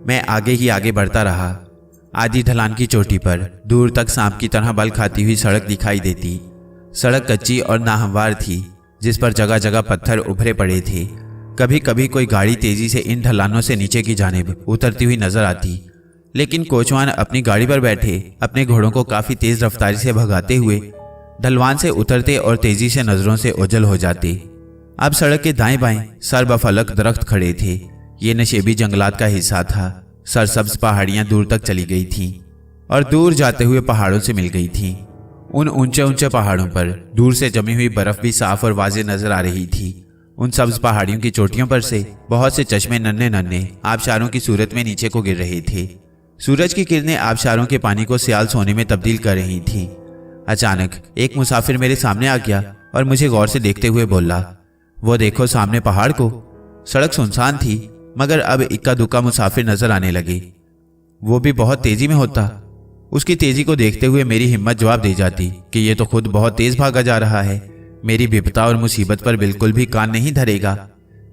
मैं आगे ही आगे बढ़ता रहा। आधी ढलान की चोटी पर दूर तक सांप की तरह बल खाती हुई सड़क दिखाई देती। सड़क कच्ची और नाहमवार थी, जिस पर जगह जगह पत्थर उभरे पड़े थे। कभी कभी कोई गाड़ी तेजी से इन ढलानों से नीचे की जानिब उतरती हुई नजर आती, लेकिन कोचवान अपनी गाड़ी पर बैठे अपने घोड़ों को काफी तेज रफ्तारी से भगाते हुए ढलवान से उतरते और तेजी से नजरों से ओझल हो जाते। अब सड़क के दाएं बाएं सर्वफलक दरख्त खड़े थे। ये नशेबी जंगलात का हिस्सा था। सरसब्ज पहाड़ियां दूर तक चली गई थीं और दूर जाते हुए पहाड़ों से मिल गई थीं। उन ऊंचे ऊंचे पहाड़ों पर दूर से जमी हुई बर्फ भी साफ और वाज़ेह नजर आ रही थी। उन सब्ज पहाड़ियों की चोटियों पर से बहुत से चश्मे नन्हे नन्हे आबशारों की सूरत में नीचे को गिर रहे थे। सूरज की किरणें आबशारों के पानी को सियाल सोने में तब्दील कर रही थीं। अचानक एक मुसाफिर मेरे सामने आ गया और मुझे गौर से देखते हुए बोला, वो देखो सामने पहाड़ को। सड़क सुनसान थी, मगर अब इक्का दुक्का मुसाफिर नजर आने लगे। वो भी बहुत तेजी में होता। उसकी तेजी को देखते हुए मेरी हिम्मत जवाब दे जाती कि ये तो खुद बहुत तेज भागा जा रहा है। मेरी विपदा और मुसीबत पर बिल्कुल भी कान नहीं धरेगा।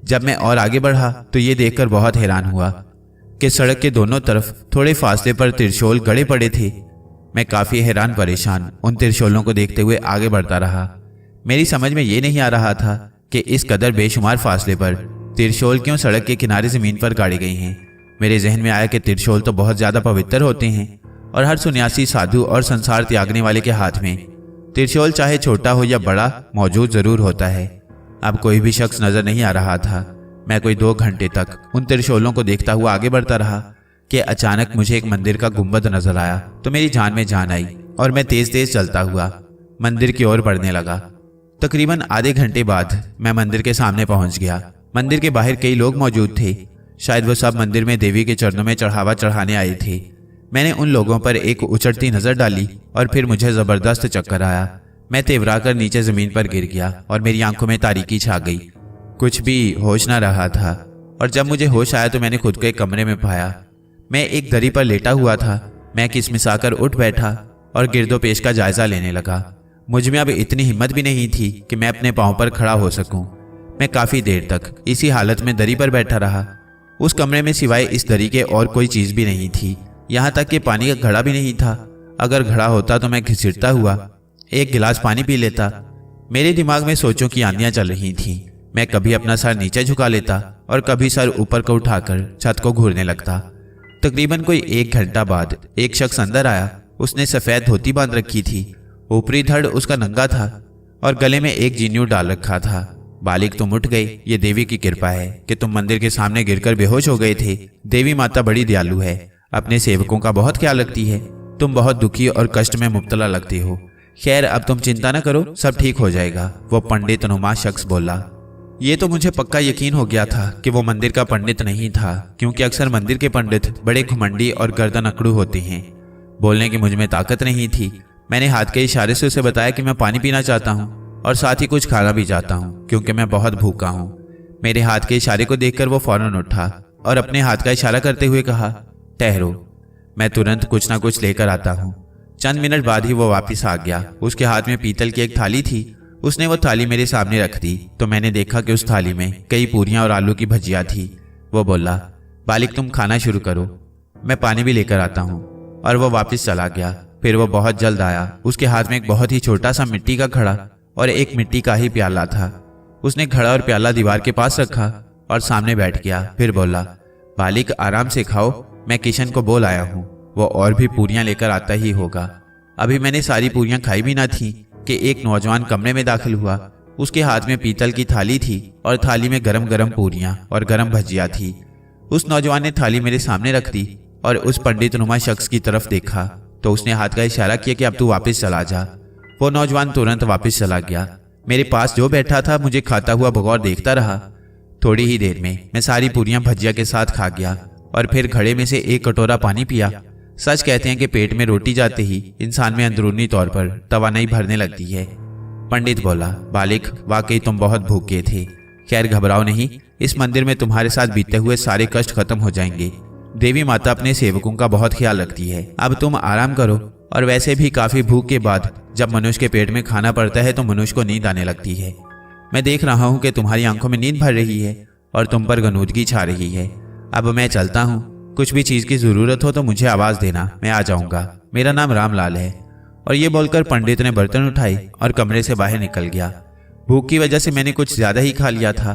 जब मैं और आगे बढ़ा तो ये देखकर बहुत हैरान हुआ कि सड़क के दोनों तरफ थोड़े फासले पर त्रिशूल गड़े पड़े थे। मैं काफी हैरान परेशान उन त्रिशूलों को देखते हुए आगे बढ़ता रहा। मेरी समझ में ये नहीं आ रहा था कि इस कदर बेशुमार फासले पर त्रिशूल क्यों सड़क के किनारे जमीन पर गाड़े गए हैं। मेरे जहन में आया कि त्रिशूल तो बहुत ज्यादा पवित्र होते हैं और हर सन्यासी साधु और संसार त्यागने वाले के हाथ में त्रिशूल चाहे छोटा हो या बड़ा मौजूद जरूर होता है। अब कोई भी शख्स नजर नहीं आ रहा था। मैं कोई 2 घंटे तक उन त्रिशूलों को देखता हुआ आगे बढ़ता रहा कि अचानक मुझे एक मंदिर का गुंबद नजर आया तो मेरी जान में जान आई और मैं तेज तेज चलता हुआ मंदिर की ओर बढ़ने लगा। तकरीबन आधे घंटे बाद मैं मंदिर के सामने पहुंच गया। मंदिर के बाहर कई लोग मौजूद थे। शायद वो सब मंदिर में देवी के चरणों में चढ़ावा चढ़ाने आए थे। मैंने उन लोगों पर एक उचटती नजर डाली और फिर मुझे जबरदस्त चक्कर आया। मैं तेवरा कर नीचे जमीन पर गिर गया और मेरी आंखों में तारीकी छा गई। कुछ भी होश ना रहा था और जब मुझे होश आया तो मैंने खुद को एक कमरे में पाया। मैं एक दरी पर लेटा हुआ था। मैं किसमिसाकर उठ बैठा और गिरदोपेश का जायजा लेने लगा। मुझ में अब इतनी हिम्मत भी नहीं थी कि मैं अपने पांव पर खड़ा हो सकूं। मैं काफी देर तक इसी हालत में दरी पर बैठा रहा। उस कमरे में सिवाय इस दरी के और कोई चीज भी नहीं थी। यहाँ तक कि पानी का घड़ा भी नहीं था। अगर घड़ा होता तो मैं घिसटता हुआ एक गिलास पानी पी लेता। मेरे दिमाग में सोचों की आंधियां चल रही थीं। मैं कभी अपना सर नीचे झुका लेता और कभी सर ऊपर को उठाकर छत को घूरने लगता। तकरीबन कोई 1 घंटा बाद एक शख्स अंदर आया। उसने सफेद धोती बांध रखी थी। ऊपरी धड़ उसका नंगा था और गले में एक जीन्यू डाल रखा था। बालिक तुम उठ गए, ये देवी की कृपा है कि तुम मंदिर के सामने गिरकर बेहोश हो गए थे। देवी माता बड़ी दयालु है, अपने सेवकों का बहुत ख्याल रखती है। तुम बहुत दुखी और कष्ट में मुब्तला लगते हो। खैर अब तुम चिंता न करो, सब ठीक हो जाएगा, वो पंडित नुमा शख्स बोला। ये तो मुझे पक्का यकीन हो गया था कि वो मंदिर का पंडित नहीं था, क्योंकि अक्सर मंदिर के पंडित बड़े घुमंडी और गर्दन अकड़ू होते हैं। बोलने की मुझ में ताकत नहीं थी। मैंने हाथ के इशारे से उसे बताया कि मैं पानी पीना चाहता हूँ और साथ ही कुछ खाना भी चाहता हूँ, क्योंकि मैं बहुत भूखा हूँ। मेरे हाथ के इशारे को देखकर वो फौरन उठा और अपने हाथ का इशारा करते हुए कहा, ठहरो, मैं तुरंत कुछ ना कुछ लेकर आता हूँ। चंद मिनट बाद ही वो वापस आ गया। उसके हाथ में पीतल की एक थाली थी। उसने वो थाली मेरे सामने रख दी तो मैंने देखा कि उस थाली में कई पूरियां और आलू की भजिया थी। वो बोला, बालिक तुम खाना शुरू करो, मैं पानी भी लेकर आता हूँ। और वो वापस चला गया। फिर वो बहुत जल्द आया। उसके हाथ में एक बहुत ही छोटा सा मिट्टी का घड़ा और एक मिट्टी का ही प्याला था। उसने घड़ा और प्याला दीवार के पास रखा और सामने बैठ गया। फिर बोला, बालिक आराम से खाओ, मैं किशन को बोल आया हूँ, वो और भी पूरियां लेकर आता ही होगा। अभी मैंने सारी पूरियां खाई भी ना थी कि एक नौजवान कमरे में दाखिल हुआ। उसके हाथ में पीतल की थाली थी और थाली में गरम गरम पूरियां और गरम भजिया थी। उस नौजवान ने थाली मेरे सामने रख दी और उस पंडित नुमा शख्स की तरफ देखा तो उसने हाथ का इशारा किया कि अब तू वापस चला जा। वो नौजवान तुरंत वापस चला गया। मेरे पास जो बैठा था मुझे खाता हुआ बगौर देखता रहा। थोड़ी ही देर में मैं सारी पूरियां भजिया के साथ खा गया और फिर घड़े में से एक कटोरा पानी पिया। सच कहते हैं कि पेट में रोटी जाते ही इंसान में अंदरूनी तौर पर तवानाई भरने लगती है। पंडित बोला, बालिक वाकई तुम बहुत भूखे थे। खैर घबराओ नहीं, इस मंदिर में तुम्हारे साथ बीते हुए सारे कष्ट खत्म हो जाएंगे। देवी माता अपने सेवकों का बहुत ख्याल रखती है। अब तुम आराम करो। और वैसे भी काफी भूख के बाद जब मनुष्य के पेट में खाना पड़ता है तो मनुष्य को नींद आने लगती है। मैं देख रहा हूँ कि तुम्हारी आंखों में नींद भर रही है और तुम पर गनूदगी छा रही है। अब मैं चलता हूँ, कुछ भी चीज़ की ज़रूरत हो तो मुझे आवाज़ देना, मैं आ जाऊँगा। मेरा नाम रामलाल है। और ये बोलकर पंडित ने बर्तन उठाए और कमरे से बाहर निकल गया। भूख की वजह से मैंने कुछ ज़्यादा ही खा लिया था।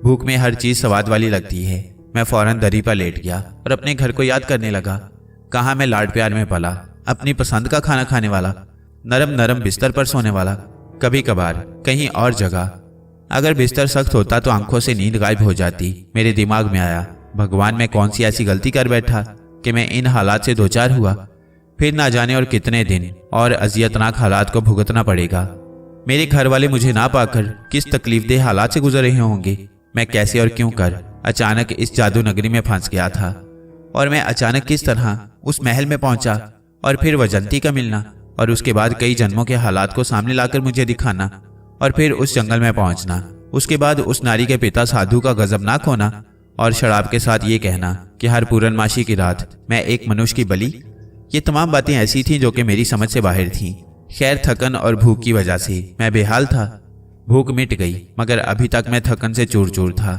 भूख में हर चीज़ स्वाद वाली लगती है। मैं फौरन दरी पर लेट गया और अपने घर को याद करने लगा। कहाँ मैं लाड प्यार में पला, अपनी पसंद का खाना खाने वाला, नरम नरम बिस्तर पर सोने वाला, कभी कभार कहीं और जगह। अगर बिस्तर सख्त होता तो आंखों से नींद गायब हो जाती। मेरे दिमाग में आया, भगवान मैं कौन सी ऐसी गलती कर बैठा कि मैं इन हालात से दो चार हुआ। फिर ना जाने और कितने दिन और अजियतनाक हालात को भुगतना पड़ेगा। मेरे घर वाले मुझे ना पाकर किस तकलीफदेह हालात से गुजर रहे होंगे। मैं कैसे और क्यों कर अचानक इस जादू नगरी में फंस गया था, और मैं अचानक किस तरह उस महल में पहुंचा, और फिर वजंती का मिलना, और उसके बाद कई जन्मों के हालात को सामने लाकर मुझे दिखाना, और फिर उस जंगल में पहुंचना। उसके बाद उस नारी के पिता साधु का गजबनाक होना, और शराब के साथ ये कहना कि हर पूर्णमासी की रात मैं एक मनुष्य की बलि। ये तमाम बातें ऐसी थीं जो कि मेरी समझ से बाहर थीं। खैर, थकन और भूख की वजह से मैं बेहाल था। भूख मिट गई, मगर अभी तक मैं थकन से चूर चूर था।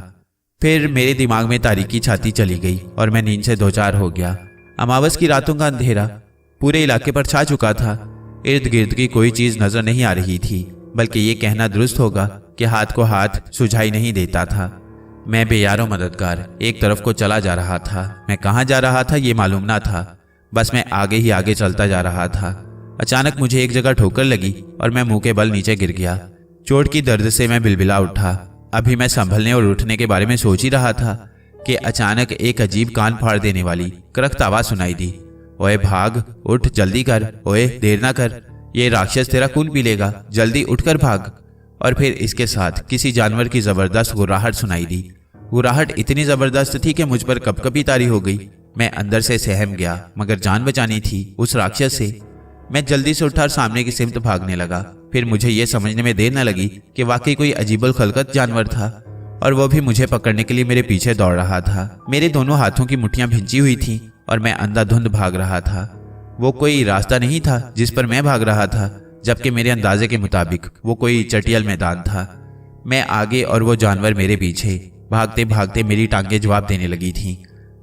फिर मेरे दिमाग में तारीकी छाती चली गई और मैं नींद से दो चार हो गया। अमावस की रातों का अंधेरा पूरे इलाके पर छा चुका था। इर्द गिर्द की कोई चीज नजर नहीं आ रही थी, बल्कि ये कहना दुरुस्त होगा कि हाथ को हाथ सुझाई नहीं देता था। मैं बेयारो मददगार एक तरफ को चला जा रहा था। मैं कहाँ जा रहा था ये मालूम ना था, बस मैं आगे ही आगे चलता जा रहा था। अचानक मुझे एक जगह ठोकर लगी और मैं मुंह के बल नीचे गिर गया। चोट की दर्द से मैं बिलबिला उठा। अभी मैं संभलने और उठने के बारे में सोच ही रहा था कि अचानक एक अजीब कान फाड़ देने वाली करख्त आवाज सुनाई दी। ओए भाग, उठ, जल्दी कर, ओए देर ना कर, ये राक्षस तेरा खून पी लेगा, जल्दी उठकर भाग। और फिर इसके साथ किसी जानवर की जबरदस्त गुर्राहट सुनाई दी। गुर्राहट इतनी जबरदस्त थी कि मुझ पर कपकपी तारी हो गई। मैं अंदर से सहम गया, मगर जान बचानी थी उस राक्षस से। मैं जल्दी से उठा और सामने की सिमत भागने लगा। फिर मुझे यह समझने में देर न लगी कि वाकई कोई अजीबुल खलकत जानवर था, और वो भी मुझे पकड़ने के लिए मेरे पीछे दौड़ रहा था। मेरे दोनों हाथों की मुट्ठियां भिंची हुई थीं और मैं अंधाधुंध भाग रहा था। वो कोई रास्ता नहीं था जिस पर मैं भाग रहा था, जबकि मेरे अंदाजे के मुताबिक वो कोई चटियल मैदान था। मैं आगे और वो जानवर मेरे पीछे। भागते भागते मेरी टांगें जवाब देने लगी थीं।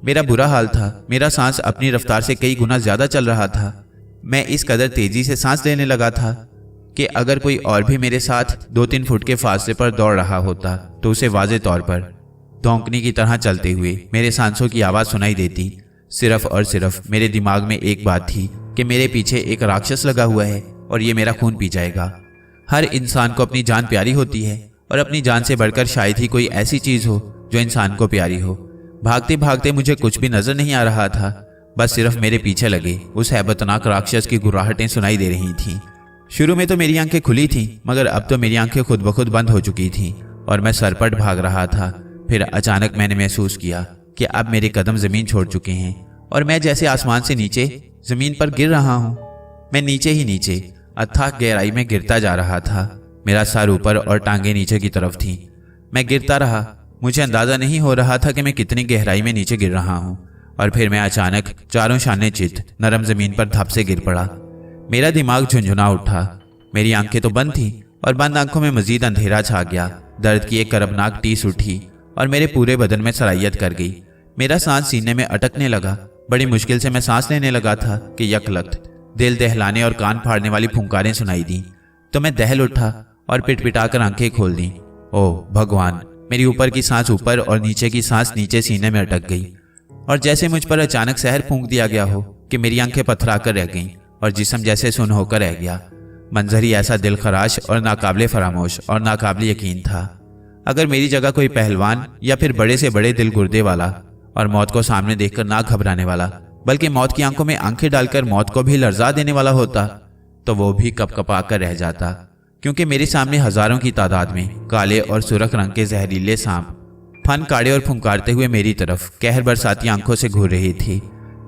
मेरा बुरा हाल था। मेरा सांस अपनी रफ्तार से कई गुना ज्यादा चल रहा था। मैं इस कदर तेजी से सांस लेने लगा था कि अगर कोई और भी मेरे साथ 2-3 फुट के फासले पर दौड़ रहा होता तो उसे वाज़े तौर पर धौंकनी की तरह चलते हुए मेरे सांसों की आवाज़ सुनाई देती। सिर्फ और सिर्फ मेरे दिमाग में एक बात थी कि मेरे पीछे एक राक्षस लगा हुआ है और ये मेरा खून पी जाएगा। हर इंसान को अपनी जान प्यारी होती है, और अपनी जान से बढ़कर शायद ही कोई ऐसी चीज़ हो जो इंसान को प्यारी हो। भागते भागते मुझे कुछ भी नजर नहीं आ रहा था, बस सिर्फ मेरे पीछे लगे उस हैबतनाक राक्षस की गुर्राहटें सुनाई दे रही थीं। शुरू में तो मेरी आंखें खुली थीं, मगर अब तो मेरी आंखें खुद ब खुद बंद हो चुकी थीं और मैं सरपट भाग रहा था। फिर अचानक मैंने महसूस किया कि अब मेरे कदम जमीन छोड़ चुके हैं और मैं जैसे आसमान से नीचे जमीन पर गिर रहा हूँ। मैं नीचे ही नीचे अथाह गहराई में गिरता जा रहा था। मेरा सर ऊपर और टांगे नीचे की तरफ थीं। मैं गिरता रहा। मुझे अंदाजा नहीं हो रहा था कि मैं कितनी गहराई में नीचे गिर रहा हूँ, और फिर मैं अचानक चारों शाने चित नरम जमीन पर धप से गिर पड़ा। मेरा दिमाग झुंझुना उठा। मेरी आंखें तो बंद थीं और बंद आंखों में मजीद अंधेरा छा गया। दर्द की एक करबनाक टीस उठी और मेरे पूरे बदन में सरायत कर गई। मेरा सांस सीने में अटकने लगा। बड़ी मुश्किल से मैं सांस लेने लगा था कि यकलख्त दिल दहलाने और कान फाड़ने वाली फुंकारें सुनाई दी। तो मैं दहल उठा और पिटपिटाकर आंखें खोल दी। ओह भगवान! मेरी ऊपर की सांस ऊपर और नीचे की सांस नीचे सीने में अटक गई, और जैसे मुझ पर अचानक सहर फूंक दिया गया हो कि मेरी आंखें पथरा कर रह गईं और जिस्म जैसे सुन्न होकर रह गया। मंजर ही ऐसा दिल खराश और नाकाबिले फरामोश और नाकाबिले यकीन था। अगर मेरी जगह कोई पहलवान या फिर बड़े से बड़े दिल गुर्दे वाला और मौत को सामने देखकर ना घबराने वाला, बल्कि मौत की आंखों में आंखें डालकर मौत को भी लर्जा देने वाला होता, तो वो भी कपकपा कर रह जाता, क्योंकि मेरे सामने हजारों की तादाद में काले और सुर्ख रंग के जहरीले सांप फन काड़े और फुंकारते हुए मेरी तरफ कहर बरसाती आंखों से घूर रहे थे।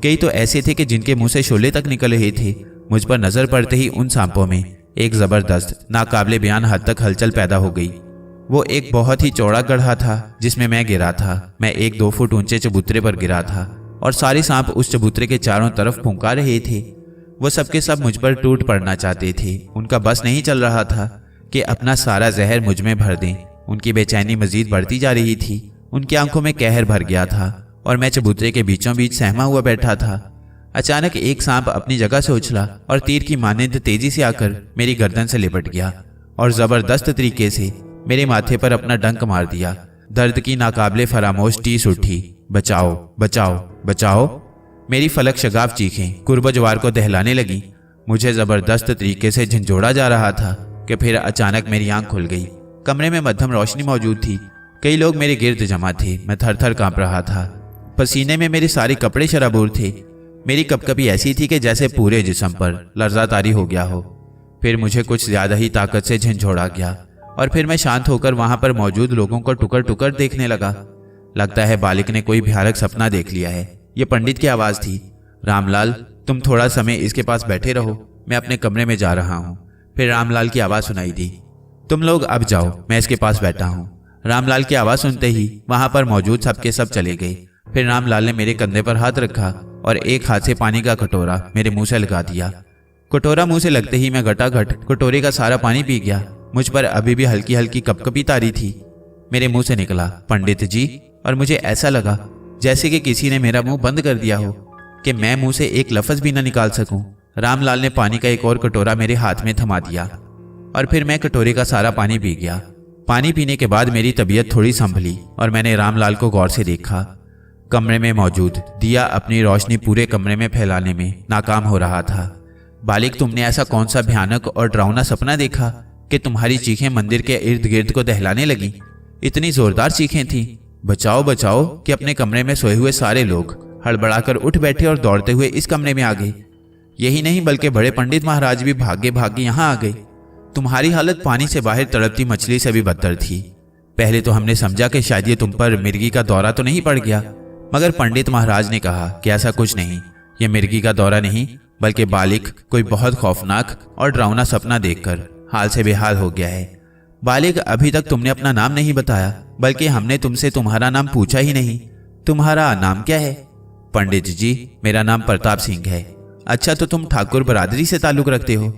कई तो ऐसे थे कि जिनके मुंह से शोले तक निकल रहे थे। मुझ पर नजर पड़ते ही उन सांपों में एक जबरदस्त नाकाबिले बयान हद तक हलचल पैदा हो गई। वो एक बहुत ही चौड़ा गड्ढा था जिसमें मैं गिरा था। मैं 1-2 फुट ऊंचे चबूतरे पर गिरा था और सारे सांप उस चबूतरे के चारों तरफ फुंकार रहे थे। वो सबके सब मुझ पर टूट पड़ना चाहते थे। उनका बस नहीं चल रहा था कि अपना सारा जहर मुझ में भर दें। उनकी बेचैनी मजीद बढ़ती जा रही थी। उनकी आंखों में कहर भर गया था और मैं चबूतरे के बीचों बीच सहमा हुआ बैठा था। अचानक एक सांप अपनी जगह से उछला और तीर की मानिंद तेजी से आकर मेरी गर्दन से लिपट गया और जबरदस्त तरीके से मेरे माथे पर अपना डंक मार दिया। दर्द की नाकाबिले फरामोश टीस उठी, बचाओ बचाओ बचाओ। मेरी फलक शगाफ चीखें कुर्बजवार को दहलाने लगी। मुझे जबरदस्त तरीके से झंझोड़ा जा रहा था कि फिर अचानक मेरी आंख खुल गई। कमरे में मध्यम रोशनी मौजूद थी। कई लोग मेरे गिर्द जमा थे। मैं थर थर कांप रहा था। पसीने में मेरे सारे कपड़े शराबूर थे। मेरी कपकपी ऐसी थी कि जैसे पूरे जिस्म पर लर्जा तारी हो गया हो। फिर मुझे कुछ ज्यादा ही ताकत से झंझोड़ा गया और फिर मैं शांत होकर वहां पर मौजूद लोगों को टुकर टुकर देखने लगा। लगता है बालिक ने कोई भयानक सपना देख लिया है। ये पंडित की आवाज थी। रामलाल, तुम थोड़ा समय इसके पास बैठे रहो, मैं अपने कमरे में जा रहा हूँ। फिर रामलाल की आवाज सुनाई दी, तुम लोग अब जाओ, मैं इसके पास बैठा हूँ। रामलाल की आवाज सुनते ही वहां पर मौजूद सबके सब चले गए। फिर रामलाल ने मेरे कंधे पर हाथ रखा और एक हाथ से पानी का कटोरा मेरे मुंह से लगा दिया। कटोरा मुंह से लगते ही मैं घटाघट कटोरे का सारा पानी पी गया। मुझ पर अभी भी हल्की हल्की कपकपी तारी थी। मेरे मुंह से निकला, पंडित जी, और मुझे ऐसा लगा जैसे कि किसी ने मेरा मुंह बंद कर दिया हो कि मैं मुंह से एक लफ्ज भी न निकाल सकूं। रामलाल ने पानी का एक और कटोरा मेरे हाथ में थमा दिया और फिर मैं कटोरे का सारा पानी पी गया। पानी पीने के बाद मेरी तबीयत थोड़ी संभली और मैंने रामलाल को गौर से देखा। कमरे में मौजूद दिया अपनी रोशनी पूरे कमरे में फैलाने में नाकाम हो रहा था। बालिक, तुमने ऐसा कौन सा भयानक और डरावना सपना देखा कि तुम्हारी चीखें मंदिर के इर्द गिर्द को दहलाने लगी? इतनी जोरदार चीखें थीं, बचाओ बचाओ, कि अपने कमरे में सोए हुए सारे लोग हड़बड़ाकर उठ बैठे और दौड़ते हुए इस कमरे में आ गए। यही नहीं बल्कि बड़े पंडित महाराज भी भागे भागे यहाँ आ गए। तुम्हारी हालत पानी से बाहर तड़पती मछली से भी बदतर थी। पहले तो हमने समझा कि शायद ये तुम पर मिर्गी का दौरा तो नहीं पड़ गया, मगर पंडित महाराज ने कहा कि ऐसा कुछ नहीं, ये मिर्गी का दौरा नहीं बल्कि बालिक कोई बहुत खौफनाक और डरावना सपना देखकर हाल से बेहाल हो गया है। बालिक, अभी तक तुमने अपना नाम नहीं बताया, बल्कि हमने तुमसे तुम्हारा नाम पूछा ही नहीं। तुम्हारा नाम क्या है? पंडित जी, मेरा नाम प्रताप सिंह है। अच्छा, तो तुम ठाकुर बरादरी से ताल्लुक रखते हो?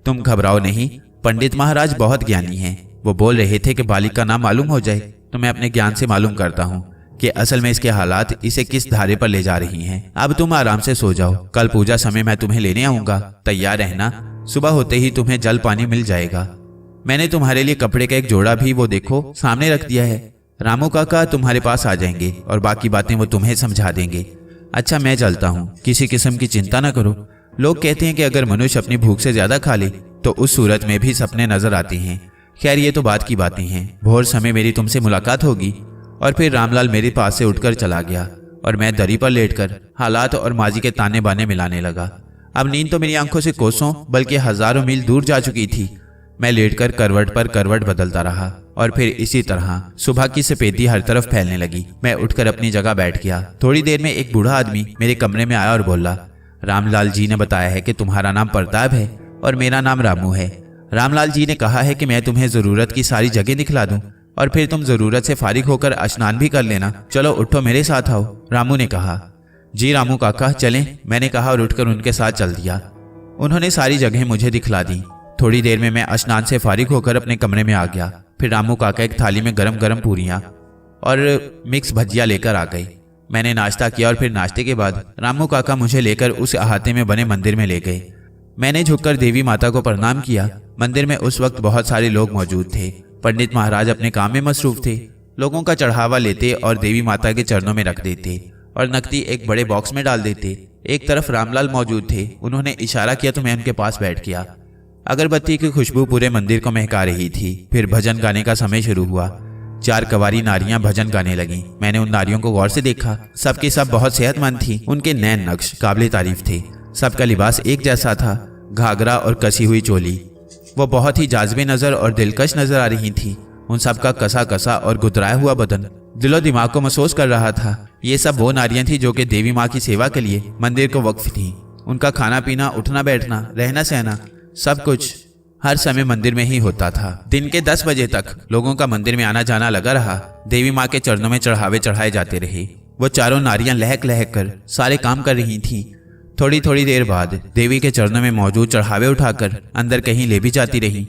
तुम घबराओ नहीं, पंडित महाराज बहुत ज्ञानी हैं। वो बोल रहे थे कि बालिक का नाम मालूम हो जाए तो मैं अपने ज्ञान से मालूम करता हूँ कि असल में इसके हालात इसे किस धारे पर ले जा रही हैं। अब तुम आराम से सो जाओ, कल पूजा समय मैं तुम्हें लेने आऊंगा, तैयार रहना। सुबह होते ही तुम्हें जल पानी मिल जाएगा। मैंने तुम्हारे लिए कपड़े का एक जोड़ा भी वो देखो सामने रख दिया है। रामू काका तुम्हारे पास आ जाएंगे और बाकी बातें वो तुम्हें समझा देंगे। अच्छा, मैं चलता हूँ, किसी किस्म की चिंता न करो। लोग कहते हैं कि अगर मनुष्य अपनी भूख से ज्यादा खा ले तो उस सूरत में भी सपने नजर आते हैं। खैर, ये तो बात की बातें हैं। भोर समय मेरी तुमसे मुलाकात होगी। और फिर रामलाल मेरे पास से उठकर चला गया और मैं दरी पर लेटकर हालात और माजी के ताने बाने मिलाने लगा। अब नींद तो मेरी आंखों से कोसों बल्कि हजारों मील दूर जा चुकी थी। मैं लेटकर करवट पर करवट बदलता रहा और फिर इसी तरह सुबह की सफेदी हर तरफ फैलने लगी। मैं उठकर अपनी जगह बैठ गया। थोड़ी देर में एक बूढ़ा आदमी मेरे कमरे में आया और बोला, रामलाल जी ने बताया है कि तुम्हारा नाम प्रताप है और मेरा नाम रामू है। रामलाल जी ने कहा है कि मैं तुम्हें जरूरत की सारी जगह दिखला दूं और फिर तुम जरूरत से फारिग होकर स्नान भी कर लेना। चलो उठो, मेरे साथ आओ, रामू ने कहा। जी रामू काका, चलें, मैंने कहा और उठकर उनके साथ चल दिया। उन्होंने सारी जगह मुझे दिखला दी। थोड़ी देर में मैं स्नान से फारिग होकर अपने कमरे में आ गया। फिर रामू काका एक थाली में गरम गरम पूरियां और मिक्स भजिया लेकर आ गए। मैंने नाश्ता किया और फिर नाश्ते के बाद रामू काका मुझे लेकर उस अहाते में बने मंदिर में ले गए। मैंने झुककर देवी माता को प्रणाम किया। मंदिर में उस वक्त बहुत सारे लोग मौजूद थे। पंडित महाराज अपने काम में मसरूफ थे। लोगों का चढ़ावा लेते और देवी माता के चरणों में रख देते और नकदी एक बड़े बॉक्स में डाल देते। एक तरफ रामलाल मौजूद थे। उन्होंने इशारा किया तो मैं उनके पास बैठ गया। अगरबत्ती की खुशबू पूरे मंदिर को महका रही थी। फिर भजन गाने का समय शुरू हुआ। 4 कवारी नारियां भजन गाने लगी। मैंने उन नारियों को गौर से देखा। सबके सब बहुत सेहतमंद थी। उनके नैन नक्श काबिले तारीफ थे। सबका लिबास एक जैसा था, घाघरा और कसी हुई चोली। वो बहुत ही जाज़बे नजर और दिलकश नजर आ रही थी। उन सबका कसा कसा और गुदराया हुआ बदन दिलो दिमाग को महसूस कर रहा था। ये सब वो नारियां थी जो कि देवी माँ की सेवा के लिए मंदिर को वक्फ थी। उनका खाना पीना, उठना बैठना, रहना सहना, सब कुछ हर समय मंदिर में ही होता था। दिन के 10 बजे तक लोगों का मंदिर में आना जाना लगा रहा। देवी माँ के चरणों में चढ़ावे चढ़ाए जाते रहे। वो चारों नारियां लहक लहक कर सारे काम कर रही थीं। थोड़ी थोड़ी देर बाद देवी के चरणों में मौजूद चढ़ावे उठाकर अंदर कहीं ले भी जाती रही।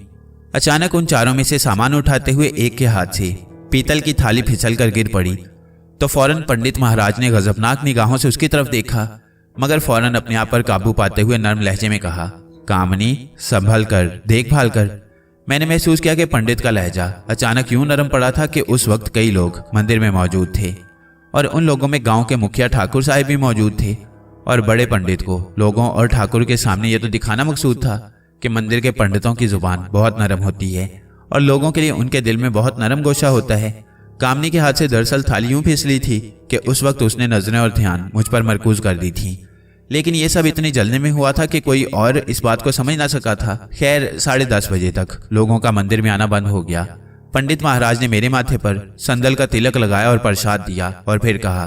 अचानक उन चारों में से सामान उठाते हुए एक के हाथ से पीतल की थाली फिसल कर गिर पड़ी तो फौरन पंडित महाराज ने गजबनाक निगाहों से उसकी तरफ देखा, मगर फौरन अपने आप पर काबू पाते हुए नर्म लहजे में कहा, कामनी, संभल कर, देखभाल कर। मैंने महसूस किया कि पंडित का लहजा अचानक यूं नरम पड़ा था कि उस वक्त कई लोग मंदिर में मौजूद थे और उन लोगों में गांव के मुखिया ठाकुर साहब भी मौजूद थे। और बड़े पंडित को लोगों और ठाकुर के सामने यह तो दिखाना मकसूद था कि मंदिर के पंडितों की जुबान बहुत नरम होती है और लोगों के लिए उनके दिल में बहुत नरम गोशा होता है। कामनी के हाथ से दरअसल थाली यूं फिसली थी कि उस वक्त उसने नजरें और ध्यान मुझ पर मरकूज कर दी थी, लेकिन यह सब इतनी जल्दी में हुआ था कि कोई और इस बात को समझ ना सका था। खैर 10:30 बजे तक लोगों का मंदिर में आना बंद हो गया। पंडित महाराज ने मेरे माथे पर संदल का तिलक लगाया और प्रसाद दिया और फिर कहा,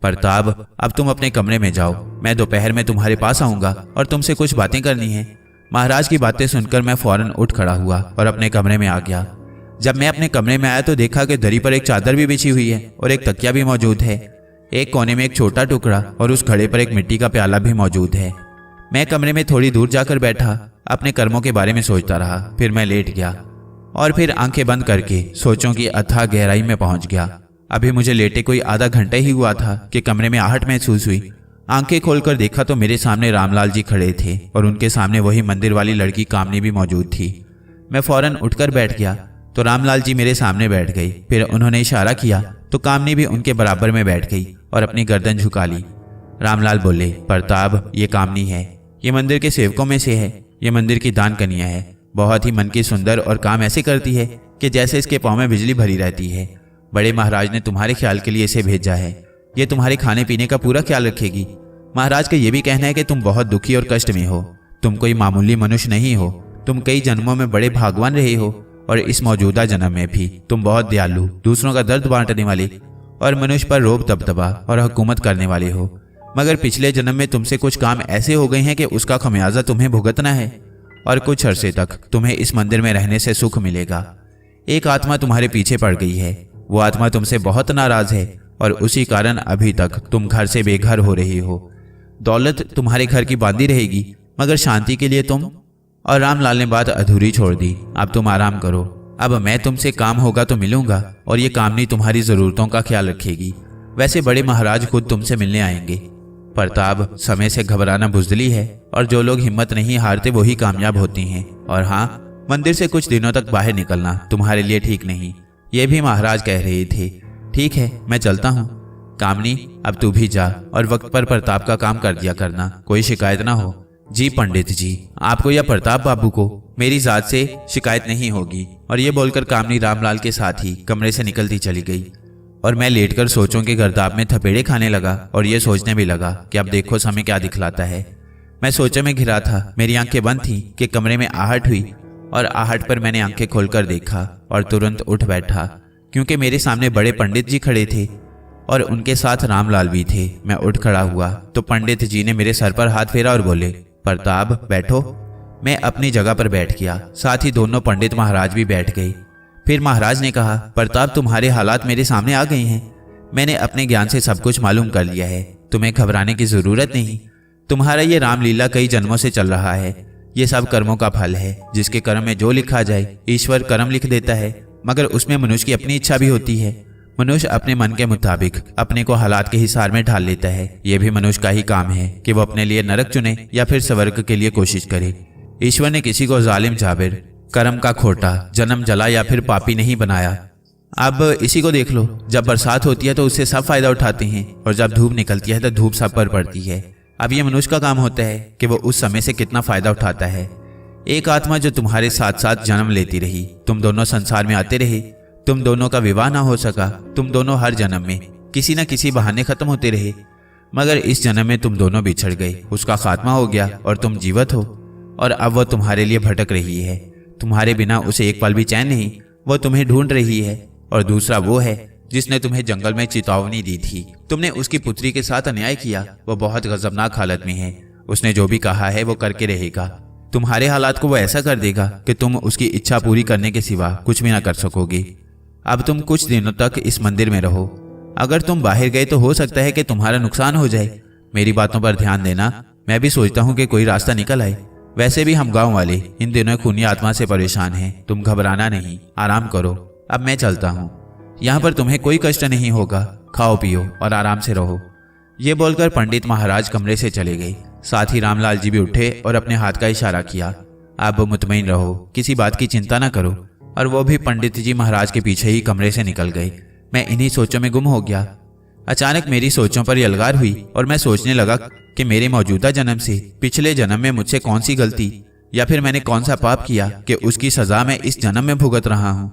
प्रताप, अब तुम अपने कमरे में जाओ, मैं दोपहर में तुम्हारे पास आऊंगा और तुमसे कुछ बातें करनी है। महाराज की बातें सुनकर मैं फौरन उठ खड़ा हुआ और अपने कमरे में आ गया। जब मैं अपने कमरे में आया तो देखा कि दरी पर एक चादर भी बिछी हुई है और एक तकिया भी मौजूद है। एक कोने में एक छोटा टुकड़ा और उस घड़े पर एक मिट्टी का प्याला भी मौजूद है। मैं कमरे में थोड़ी दूर जाकर बैठा, अपने कर्मों के बारे में सोचता रहा। फिर मैं लेट गया और फिर आंखें बंद करके सोचों की अथाह गहराई में पहुंच गया। अभी मुझे लेटे कोई आधा घंटा ही हुआ था कि कमरे में आहट महसूस हुई। आंखें खोलकर देखा तो मेरे सामने रामलाल जी खड़े थे और उनके सामने वही मंदिर वाली लड़की कामनी भी मौजूद थी। मैं फौरन उठकर बैठ गया तो रामलाल जी मेरे सामने बैठ गई। फिर उन्होंने इशारा किया तो कामनी भी उनके बराबर में बैठ गई और अपनी गर्दन झुका ली। रामलाल बोले, प्रताप, ये कामनी है, ये मंदिर के सेवकों में से है, ये मंदिर की दान कन्या है, बहुत ही मन की सुंदर और काम ऐसे करती है कि जैसे इसके पाँव में बिजली भरी रहती है। बड़े महाराज ने तुम्हारे ख्याल के लिए इसे भेजा है, ये तुम्हारे खाने पीने का पूरा ख्याल रखेगी। महाराज का ये भी कहना है कि तुम बहुत दुखी और कष्ट में हो, तुम कोई मामूली मनुष्य नहीं हो, तुम कई जन्मों में बड़े भागवान रहे हो और इस मौजूदा जन्म में भी तुम बहुत दयालु, दूसरों का दर्द बांटने वाले और मनुष्य पर रोब दबदबा और हुकूमत करने वाले हो। मगर पिछले जन्म में तुमसे कुछ काम ऐसे हो गए हैं कि उसका खमियाजा तुम्हें भुगतना है और कुछ अरसे तक तुम्हें इस मंदिर में रहने से सुख मिलेगा। एक आत्मा तुम्हारे पीछे पड़ गई है, वो आत्मा तुमसे बहुत नाराज है और उसी कारण अभी तक तुम घर से बेघर हो रही हो। दौलत तुम्हारे घर की बांधी रहेगी मगर शांति के लिए तुम। और रामलाल ने बात अधूरी छोड़ दी। अब तुम आराम करो, अब मैं तुमसे काम होगा तो मिलूंगा और ये कामनी तुम्हारी जरूरतों का ख्याल रखेगी। वैसे बड़े महाराज खुद तुमसे मिलने आएंगे। प्रताप, समय से घबराना बुजदली है और जो लोग हिम्मत नहीं हारते वही कामयाब होती हैं। और हाँ, मंदिर से कुछ दिनों तक बाहर निकलना तुम्हारे लिए ठीक नहीं, ये भी महाराज कह रहे थे। ठीक है, मैं चलता हूँ। कामनी, अब तू भी जा और वक्त पर प्रताप का काम कर दिया करना, कोई शिकायत ना हो। जी पंडित जी, आपको या प्रताप बाबू को मेरी जात से शिकायत नहीं होगी। और ये बोलकर कामनी रामलाल के साथ ही कमरे से निकलती चली गई और मैं लेटकर सोचों के गर्दाब में थपेड़े खाने लगा और ये सोचने भी लगा कि अब देखो समय क्या दिखलाता है। मैं सोचों में घिरा था, मेरी आंखें बंद थी कि कमरे में आहट हुई और आहट पर मैंने आंखें खोलकर देखा और तुरंत उठ बैठा क्योंकि मेरे सामने बड़े पंडित जी खड़े थे और उनके साथ रामलाल भी थे। मैं उठ खड़ा हुआ तो पंडित जी ने मेरे सर पर हाथ फेरा और बोले, प्रताप बैठो। मैं अपनी जगह पर बैठ गया, साथ ही दोनों पंडित महाराज भी बैठ गए। फिर महाराज ने कहा, प्रताप तुम्हारे हालात मेरे सामने आ गए हैं, मैंने अपने ज्ञान से सब कुछ मालूम कर लिया है, तुम्हें घबराने की जरूरत नहीं। तुम्हारा ये रामलीला कई जन्मों से चल रहा है, ये सब कर्मों का फल है। जिसके कर्म में जो लिखा जाए ईश्वर कर्म लिख देता है, मगर उसमें मनुष्य की अपनी इच्छा भी होती है। मनुष्य अपने मन के मुताबिक अपने को हालात के हिसार में ढाल लेता है। यह भी मनुष्य का ही काम है कि वो अपने लिए नरक चुने या फिर स्वर्ग के लिए कोशिश करे। ईश्वर ने किसी को जालिम जाबिर, कर्म का खोटा, जन्म जला या फिर पापी नहीं बनाया। अब इसी को देख लो, जब बरसात होती है तो उससे सब फायदा उठाते हैं और जब धूप निकलती है तो धूप सब पर पड़ती है। अब ये मनुष्य का काम होता है कि वो उस समय से कितना फायदा उठाता है। एक आत्मा जो तुम्हारे साथ साथ जन्म लेती रही, तुम दोनों संसार में आते रहे, तुम दोनों का विवाह ना हो सका, तुम दोनों हर जन्म में किसी न किसी बहाने खत्म होते रहे, मगर इस जन्म में तुम दोनों बिछड़ गए, उसका खात्मा हो गया और तुम जीवित हो और अब वह तुम्हारे लिए भटक रही है। तुम्हारे बिना उसे एक पल भी चैन नहीं, वह तुम्हें ढूंढ रही है। और दूसरा वो है जिसने तुम्हें जंगल में चेतावनी दी थी, तुमने उसकी पुत्री के साथ अन्याय किया, वह बहुत गजबनाक हालत में है। उसने जो भी कहा है वो करके रहेगा। तुम्हारे हालात को वो ऐसा कर देगा कि तुम उसकी इच्छा पूरी करने के सिवा कुछ भी ना कर सकोगे। अब तुम कुछ दिनों तक इस मंदिर में रहो, अगर तुम बाहर गए तो हो सकता है कि तुम्हारा नुकसान हो जाए। मेरी बातों पर ध्यान देना, मैं भी सोचता हूँ कि कोई रास्ता निकल आए। वैसे भी हम गांव वाले इन दिनों खूनी आत्मा से परेशान हैं, तुम घबराना नहीं, आराम करो। अब मैं चलता हूँ, यहाँ पर तुम्हें कोई कष्ट नहीं होगा। खाओ पियो और आराम से रहो। ये बोलकर पंडित महाराज कमरे से चले गए। साथ ही रामलाल जी भी उठे और अपने हाथ का इशारा किया, आप मुतमईन रहो, किसी बात की चिंता ना करो। और वो भी पंडित जी महाराज के पीछे ही कमरे से निकल गए। मैं इन्हीं सोचों में गुम हो गया। अचानक मेरी सोचों पर यलगार हुई और मैं सोचने लगा कि मेरे मौजूदा जन्म से पिछले जन्म में मुझसे कौन सी गलती या फिर मैंने कौन सा पाप किया कि उसकी सजा मैं इस जन्म में भुगत रहा हूँ,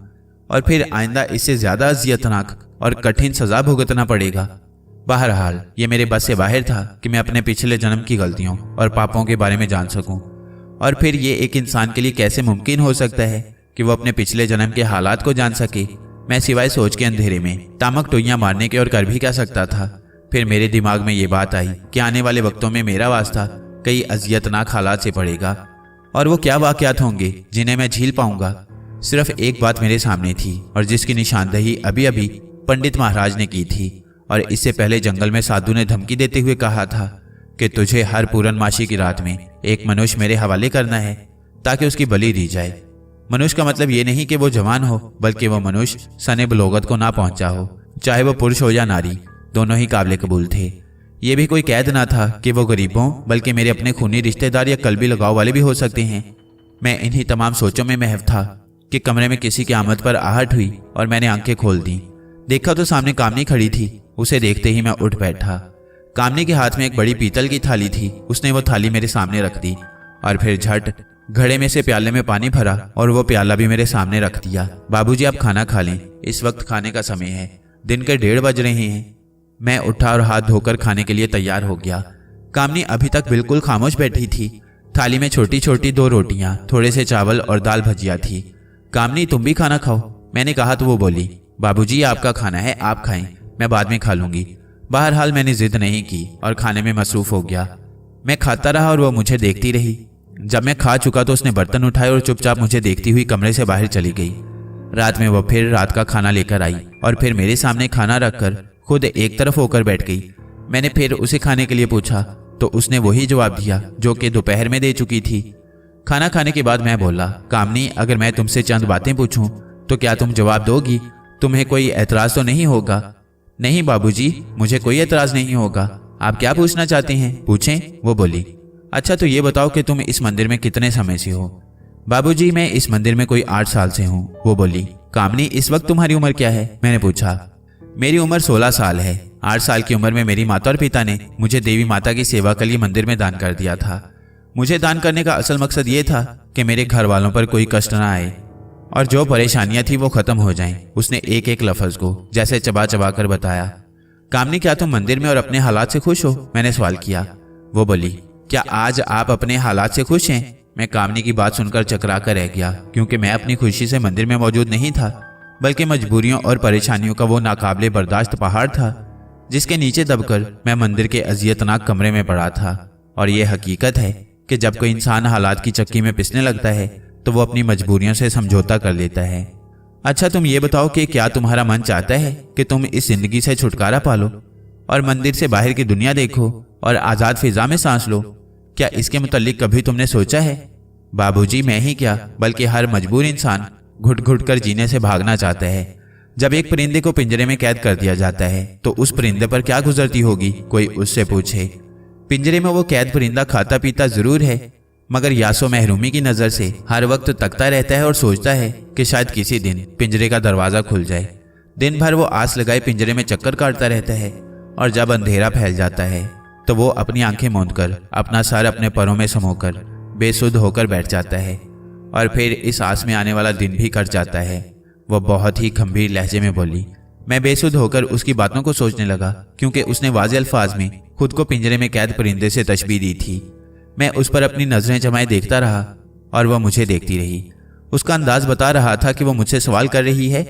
और फिर आइंदा इससे ज्यादा अजियतनाक और कठिन सजा भुगतना पड़ेगा। बहरहाल ये मेरे बस से बाहर था कि मैं अपने पिछले जन्म की गलतियों और पापों के बारे में जान सकूं। और फिर ये एक इंसान के लिए कैसे मुमकिन हो सकता है कि वो अपने पिछले जन्म के हालात को जान सके। मैं सिवाय सोच के अंधेरे में तामक टोइयां मारने के और कर भी क्या सकता था। फिर मेरे दिमाग में ये बात आई कि आने वाले वक्तों में मेरा वास्ता कई अजियतनाक हालात से पड़ेगा, और वो क्या वाकयात होंगे जिन्हें मैं झील पाऊंगा। सिर्फ एक बात मेरे सामने थी और जिसकी निशानदेही अभी अभी पंडित महाराज ने की थी, और इससे पहले जंगल में साधु ने धमकी देते हुए कहा था कि तुझे हर पूर्णमासी की रात में एक मनुष्य मेरे हवाले करना है ताकि उसकी बलि दी जाए। मनुष्य का मतलब ये नहीं कि वो जवान हो, बल्कि वो मनुष्य सने बलोगत को ना पहुंचा हो, चाहे वो पुरुष हो या नारी, दोनों ही काबिल कबूल थे। ये भी कोई कैद ना था कि वो गरीब हों, बल्कि मेरे अपने खूनी रिश्तेदार या कल्बी लगाव वाले भी हो सकते हैं। मैं इन्हीं तमाम सोचों में महव था कि कमरे में किसी की आमद पर आहट हुई और मैंने आंखें खोल दी। देखा तो सामने कामनी खड़ी थी। उसे देखते ही मैं उठ बैठा। कामनी के हाथ में एक बड़ी पीतल की थाली थी। उसने वो थाली मेरे सामने रख दी और फिर झट घड़े में से प्याले में पानी भरा और वो प्याला भी मेरे सामने रख दिया। बाबूजी आप खाना खा लें, इस वक्त खाने का समय है, दिन के 1:30 बज रहे हैं। मैं उठा और हाथ धोकर खाने के लिए तैयार हो गया। कामनी अभी तक बिल्कुल खामोश बैठी थी। थाली में छोटी छोटी 2 रोटियां, थोड़े से चावल और दाल भजिया थी। कामनी तुम भी खाना खाओ, मैंने कहा तो वो बोली, बाबूजी आपका खाना है, आप खाएं, मैं बाद में खा लूंगी। बहरहाल मैंने जिद नहीं की और खाने में मसरूफ हो गया। मैं खाता रहा और वह मुझे देखती रही। जब मैं खा चुका तो उसने बर्तन उठाए और चुपचाप मुझे देखती हुई कमरे से बाहर चली गई। रात में वह फिर रात का खाना लेकर आई और फिर मेरे सामने खाना रखकर खुद एक तरफ होकर बैठ गई। मैंने फिर उसे खाने के लिए पूछा तो उसने वही जवाब दिया जो कि दोपहर में दे चुकी थी। खाना खाने के बाद मैं बोला, कामनी अगर मैं तुमसे चंद बातें पूछूं तो क्या तुम जवाब दोगी? तुम्हें कोई एतराज तो नहीं होगा? नहीं बाबूजी, मुझे कोई एतराज नहीं होगा। आप क्या पूछना चाहते हैं, पूछें, वो बोली। अच्छा तो ये बताओ कि तुम इस मंदिर में कितने समय से हो? बाबूजी मैं इस मंदिर में कोई 8 साल से हूँ, वो बोली। कामनी इस वक्त तुम्हारी उम्र क्या है? मैंने पूछा। मेरी उम्र 16 साल है। 8 साल की उम्र में मेरी माता और पिता ने मुझे देवी माता की सेवा के लिए मंदिर में दान कर दिया था। मुझे दान करने का असल मकसद ये था कि मेरे घर वालों पर कोई कष्ट ना आए और जो परेशानियां थी वो खत्म हो जाएं। उसने एक एक लफ्ज को जैसे चबा चबा कर बताया। कामनी क्या तुम मंदिर में और अपने हालात से खुश हो? मैंने सवाल किया। वो बोली, क्या आज आप अपने हालात से खुश हैं? मैं कामनी की बात सुनकर चकरा कर रह गया, क्योंकि मैं अपनी खुशी से मंदिर में मौजूद नहीं था, बल्कि मजबूरियों और परेशानियों का वो नाकाबिले बर्दाश्त पहाड़ था जिसके नीचे दबकर मैं मंदिर के अजियतनाक कमरे में पड़ा था। और ये हकीकत है कि जब कोई इंसान हालात की चक्की में पिसने लगता है तो वो अपनी मजबूरियों से समझौता कर लेता है। अच्छा तुम ये बताओ कि क्या तुम्हारा मन चाहता है कि तुम इस जिंदगी से छुटकारा पालो और मंदिर से बाहर की दुनिया देखो और आज़ाद फिजा में सांस लो? क्या इसके मुताल्लिक कभी तुमने सोचा है? बाबूजी मैं ही क्या, बल्कि हर मजबूर इंसान घुट घुट कर जीने से भागना चाहता है। जब एक परिंदे को पिंजरे में कैद कर दिया जाता है तो उस परिंदे पर क्या गुजरती होगी, कोई उससे पूछे। पिंजरे में वो कैद परिंदा खाता पीता जरूर है, मगर यासो महरूमी की नजर से हर वक्त तकता रहता है और सोचता है कि शायद किसी दिन पिंजरे का दरवाजा खुल जाए। दिन भर वो आस लगाए पिंजरे में चक्कर काटता रहता है और जब अंधेरा फैल जाता है तो वो अपनी आंखें मूंदकर अपना सर अपने पैरों में समोकर बेसुध होकर बैठ जाता है और फिर इस आस में आने वाला दिन भी कट जाता है। वो बहुत ही गंभीर लहजे में बोली। मैं बेसुध होकर उसकी बातों को सोचने लगा, क्योंकि उसने वाज़े अल्फाज में खुद को पिंजरे में कैद परिंदे से तशबीह दी थी। मैं उस पर अपनी नजरें जमाए देखता रहा और वह मुझे देखती रही। उसका अंदाज बता रहा था कि वो मुझसे सवाल कर रही है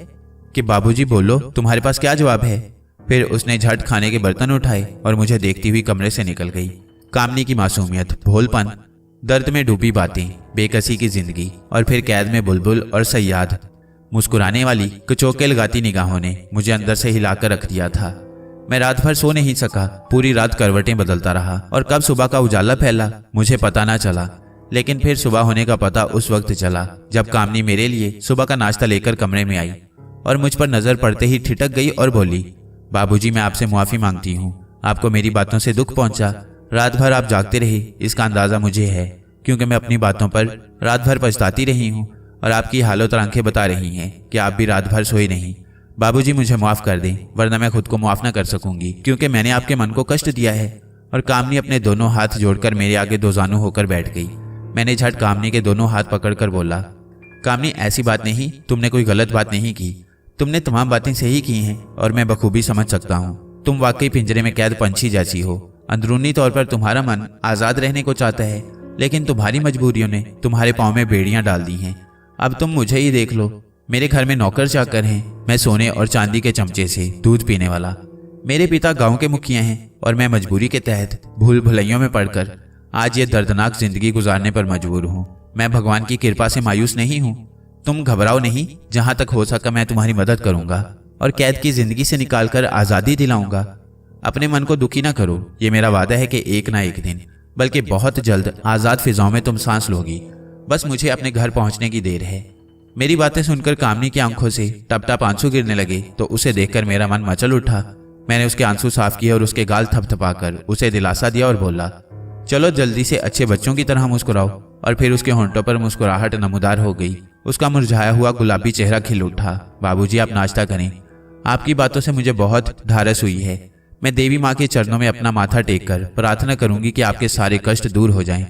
कि बाबूजी बोलो, तुम्हारे पास क्या जवाब है? फिर उसने झट खाने के बर्तन उठाए और मुझे देखती हुई कमरे से निकल गई। कामनी की मासूमियत, भोलपन, दर्द में डूबी बातें, बेकसी की जिंदगी और फिर कैद में बुलबुल और सयाद, मुस्कुराने वाली कचौके लगाती निगाहों ने मुझे अंदर से हिलाकर रख दिया था। मैं रात भर सो नहीं सका, पूरी रात करवटें बदलता रहा और कब सुबह का उजाला फैला मुझे पता ना चला। लेकिन फिर सुबह होने का पता उस वक्त चला जब कामनी मेरे लिए सुबह का नाश्ता लेकर कमरे में आई और मुझ पर नजर पड़ते ही ठिठक गई और बोली, बाबूजी, मैं आपसे मुआफ़ी मांगती हूँ। आपको मेरी बातों से दुख पहुंचा। रात भर आप जागते रहे, इसका अंदाज़ा मुझे है, क्योंकि मैं अपनी बातों पर रात भर पछताती रही हूँ और आपकी हालत और आंखें बता रही हैं कि आप भी रात भर सोए नहीं। बाबूजी, मुझे माफ़ कर दें, वरना मैं खुद को माफ़ न कर सकूंगी, क्योंकि मैंने आपके मन को कष्ट दिया है। और कामनी अपने दोनों हाथ जोड़कर मेरे आगे दो जानू होकर बैठ गई। मैंने झट कामनी के दोनों हाथ पकड़कर बोला, कामनी, ऐसी बात नहीं, तुमने कोई गलत बात नहीं की। तुमने तमाम बातें सही की हैं और मैं बखूबी समझ सकता हूँ। तुम वाकई पिंजरे में कैद पंछी जैसी हो। अंदरूनी तौर पर तुम्हारा मन आज़ाद रहने को चाहता है, लेकिन तुम्हारी मजबूरियों ने तुम्हारे पाँव में बेड़ियाँ डाल दी हैं। अब तुम मुझे ही देख लो। मेरे घर में नौकर चाकर हैं, मैं सोने और चांदी के चमचे से दूध पीने वाला। मेरे पिता गांव के मुखिया हैं और मैं मजबूरी के तहत भूल भुलैयों में पड़कर आज ये दर्दनाक जिंदगी गुजारने पर मजबूर हूँ। मैं भगवान की कृपा से मायूस नहीं हूँ। तुम घबराओ नहीं, जहां तक हो सका मैं तुम्हारी मदद करूंगा और कैद की जिंदगी से निकालकर आज़ादी दिलाऊंगा। अपने मन को दुखी ना करो, ये मेरा वादा है कि एक ना एक दिन, बल्कि बहुत जल्द आज़ाद फिजाओं में तुम सांस लोगी। बस मुझे अपने घर पहुंचने की देर है। मेरी बातें सुनकर कामनी की आंखों से टप टप आंसू गिरने लगे तो उसे देखकर मेरा मन मचल उठा। मैंने उसके आंसू साफ किए और उसके गाल थपथपाकर उसे दिलासा दिया और बोला, चलो जल्दी से अच्छे बच्चों की तरह मुस्कुराओ। और फिर उसके होंठों पर मुस्कुराहट नमूदार हो गई। उसका मुरझाया हुआ गुलाबी चेहरा खिल उठा। बाबूजी, आप नाश्ता करें। आपकी बातों से मुझे बहुत ढारस हुई है। मैं देवी माँ के चरणों में अपना माथा टेक कर प्रार्थना करूंगी कि आपके सारे कष्ट दूर हो जाएं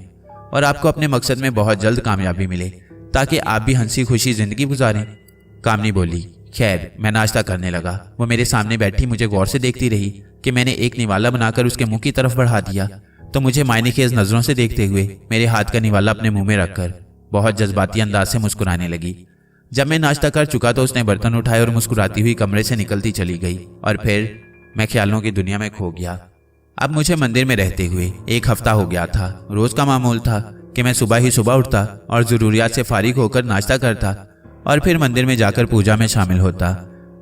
और आपको अपने मकसद में बहुत जल्द कामयाबी मिले, ताकि आप भी हंसी खुशी जिंदगी गुजारें। कामनी बोली। खैर, मैं नाश्ता करने लगा। वो मेरे सामने बैठी मुझे गौर से देखती रही कि मैंने एक निवाला बनाकर उसके मुंह की तरफ बढ़ा दिया तो मुझे मायनेखेज नजरों से देखते हुए मेरे हाथ का निवाला अपने मुंह में रखकर बहुत जज्बाती अंदाज से मुस्कुराने लगी। जब मैं नाश्ता कर चुका तो उसने बर्तन उठाए और मुस्कुराती हुई कमरे से निकलती चली गई और फिर मैं ख्यालों की दुनिया में खो गया। अब मुझे मंदिर में रहते हुए एक हफ्ता हो गया था। रोज का मामूल था कि मैं सुबह ही सुबह उठता और जरूरियात से फारिग होकर नाश्ता करता और फिर मंदिर में जाकर पूजा में शामिल होता।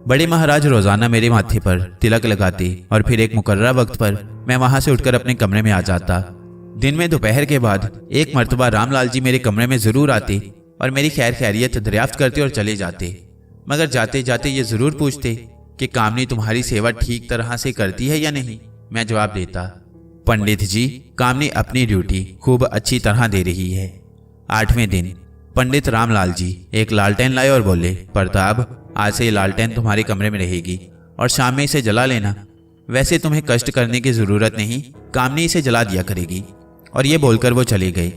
बड़े महाराज रोजाना मेरे माथे पर तिलक लगाते और फिर एक मुकर्ररा वक्त पर मैं वहां से उठकर अपने कमरे में आ जाता। दिन में दोपहर के बाद एक मर्तबा रामलाल जी मेरे कमरे में जरूर आते और मेरी खैर खैरियत दरियाफ्त करते और चले जाते, मगर जाते जाते ये जरूर पूछते कि कामनी तुम्हारी सेवा ठीक तरह से करती है या नहीं। मैं जवाब देता, पंडित जी, कामनी अपनी ड्यूटी खूब अच्छी तरह दे रही है। 8वें दिन पंडित रामलाल जी एक लालटेन लाए और बोले, प्रताप, आज से ये लालटेन तुम्हारे कमरे में रहेगी और शाम में इसे जला लेना। वैसे तुम्हें कष्ट करने की जरूरत नहीं, कामनी इसे जला दिया करेगी। और ये बोलकर वो चले गए।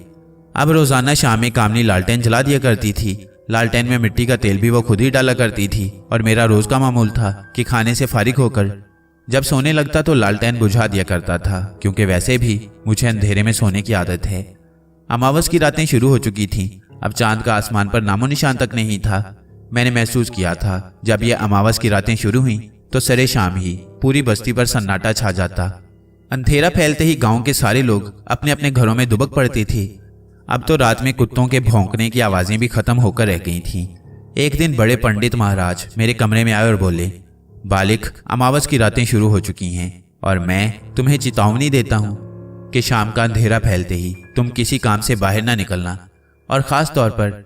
अब रोजाना शाम में कामनी लालटेन जला दिया करती थी। लालटेन में मिट्टी का तेल भी वो खुद ही डाला करती थी और मेरा रोज का मामूल था कि खाने से फारिग होकर जब सोने लगता तो लालटेन बुझा दिया करता था, क्योंकि वैसे भी मुझे अंधेरे में सोने की आदत है। अमावस की रातें शुरू हो चुकी थीं। अब चांद का आसमान पर नामो निशान तक नहीं था। मैंने महसूस किया था जब ये अमावस की रातें शुरू हुई तो सरे शाम ही पूरी बस्ती पर सन्नाटा छा जाता। अंधेरा फैलते ही गांव के सारे लोग अपने अपने घरों में दुबक पड़ते थे। अब तो रात में कुत्तों के भौंकने की आवाजें भी खत्म होकर रह गई थीं। एक दिन बड़े पंडित महाराज मेरे कमरे में आए और बोले, बालिक, अमावस की रातें शुरू हो चुकी हैं और मैं तुम्हें चेतावनी देता हूँ कि शाम का अंधेरा फैलते ही तुम किसी काम से बाहर ना निकलना और खास तौर पर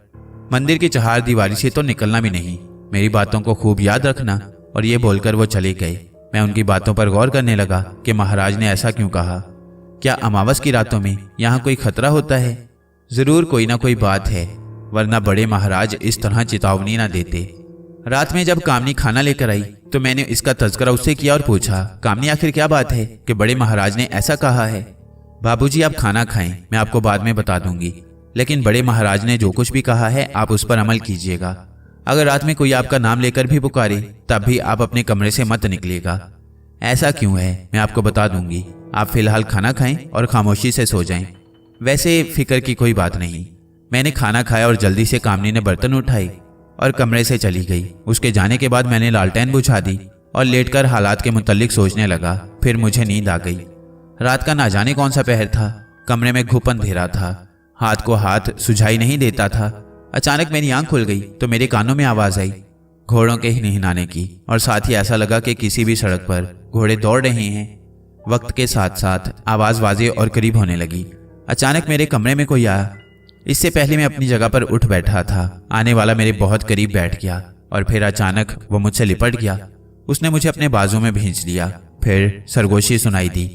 मंदिर की चहार दीवारी से तो निकलना भी नहीं। मेरी बातों को खूब याद रखना। और ये बोलकर वो चले गए। मैं उनकी बातों पर गौर करने लगा कि महाराज ने ऐसा क्यों कहा। क्या अमावस की रातों में यहाँ कोई खतरा होता है? जरूर कोई ना कोई बात है, वरना बड़े महाराज इस तरह चेतावनी ना देते। रात में जब कामनी खाना लेकर आई तो मैंने इसका तज़किरा उससे किया और पूछा, कामनी, आखिर क्या बात है कि बड़े महाराज ने ऐसा कहा है? बाबूजी, आप खाना खाएं, मैं आपको बाद में बता दूंगी, लेकिन बड़े महाराज ने जो कुछ भी कहा है आप उस पर अमल कीजिएगा। अगर रात में कोई आपका नाम लेकर भी पुकारे तब भी आप अपने कमरे से मत निकलिएगा। ऐसा क्यों है मैं आपको बता दूंगी। आप फिलहाल खाना खाएं और खामोशी से सो जाएं। वैसे फिक्र की कोई बात नहीं। मैंने खाना खाया और जल्दी से कामनी ने बर्तन उठाए और कमरे से चली गई। उसके जाने के बाद मैंने लालटेन बुझा दी और लेटकर हालात के मुतल्लिक सोचने लगा। फिर मुझे नींद आ गई। रात का ना जाने कौन सा पहर था। कमरे में घुप अंधेरा था। हाथ को हाथ सुझाई नहीं देता था। अचानक मेरी आंख खुल गई तो मेरे कानों में आवाज आई घोड़ों के हिनहिनाने की, और साथ ही ऐसा लगा कि किसी भी सड़क पर घोड़े दौड़ रहे हैं। वक्त के साथ साथ आवाज वाज़ेह और करीब होने लगी। अचानक मेरे कमरे में कोई आया। इससे पहले मैं अपनी जगह पर उठ बैठा था। आने वाला मेरे बहुत करीब बैठ गया और फिर अचानक वो मुझसे लिपट गया। उसने मुझे अपने बाजू में भींच लिया। फिर सरगोशी सुनाई दी,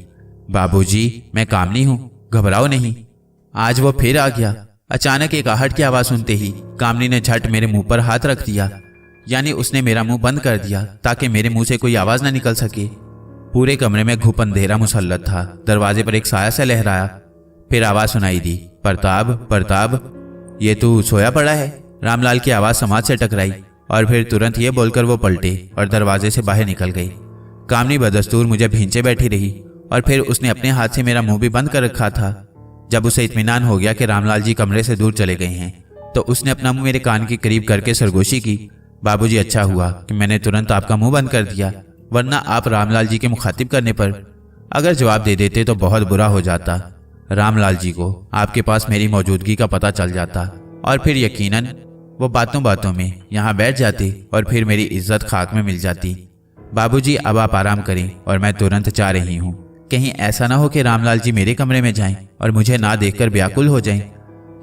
बाबूजी मैं कामनी हूँ, घबराओ नहीं। आज वो फिर आ गया। अचानक एक आहट की आवाज सुनते ही कामनी ने झट मेरे मुंह पर हाथ रख दिया, यानी उसने मेरा मुंह बंद कर दिया ताकि मेरे मुंह से कोई आवाज ना निकल सके। पूरे कमरे में घुप अंधेरा मुसल्लत था। दरवाजे पर एक साया सा लहराया। फिर आवाज सुनाई दी, प्रताप प्रताप, ये तू सोया पड़ा है। रामलाल की आवाज समाज से टकराई और फिर तुरंत ये बोलकर वो पलटे और दरवाजे से बाहर निकल गई। कामनी बदस्तूर मुझे भींचे बैठी रही और फिर उसने अपने हाथ से मेरा मुंह भी बंद कर रखा था। जब उसे इत्मीनान हो गया कि रामलाल जी कमरे से दूर चले गए हैं तो उसने अपना मुंह मेरे कान के करीब करके सरगोशी की, बाबूजी अच्छा हुआ कि मैंने तुरंत आपका मुंह बंद कर दिया, वरना आप रामलाल जी के मुखातिब करने पर अगर जवाब दे देते तो बहुत बुरा हो जाता। रामलाल जी को आपके पास मेरी मौजूदगी का पता चल जाता और फिर यकीनन वो बातों बातों में यहाँ बैठ जाते और फिर मेरी इज्जत खाक में मिल जाती। बाबूजी अब आप आराम करें और मैं तुरंत जा रही हूँ। कहीं ऐसा ना हो कि रामलाल जी मेरे कमरे में जाएं और मुझे ना देखकर व्याकुल हो जाएं,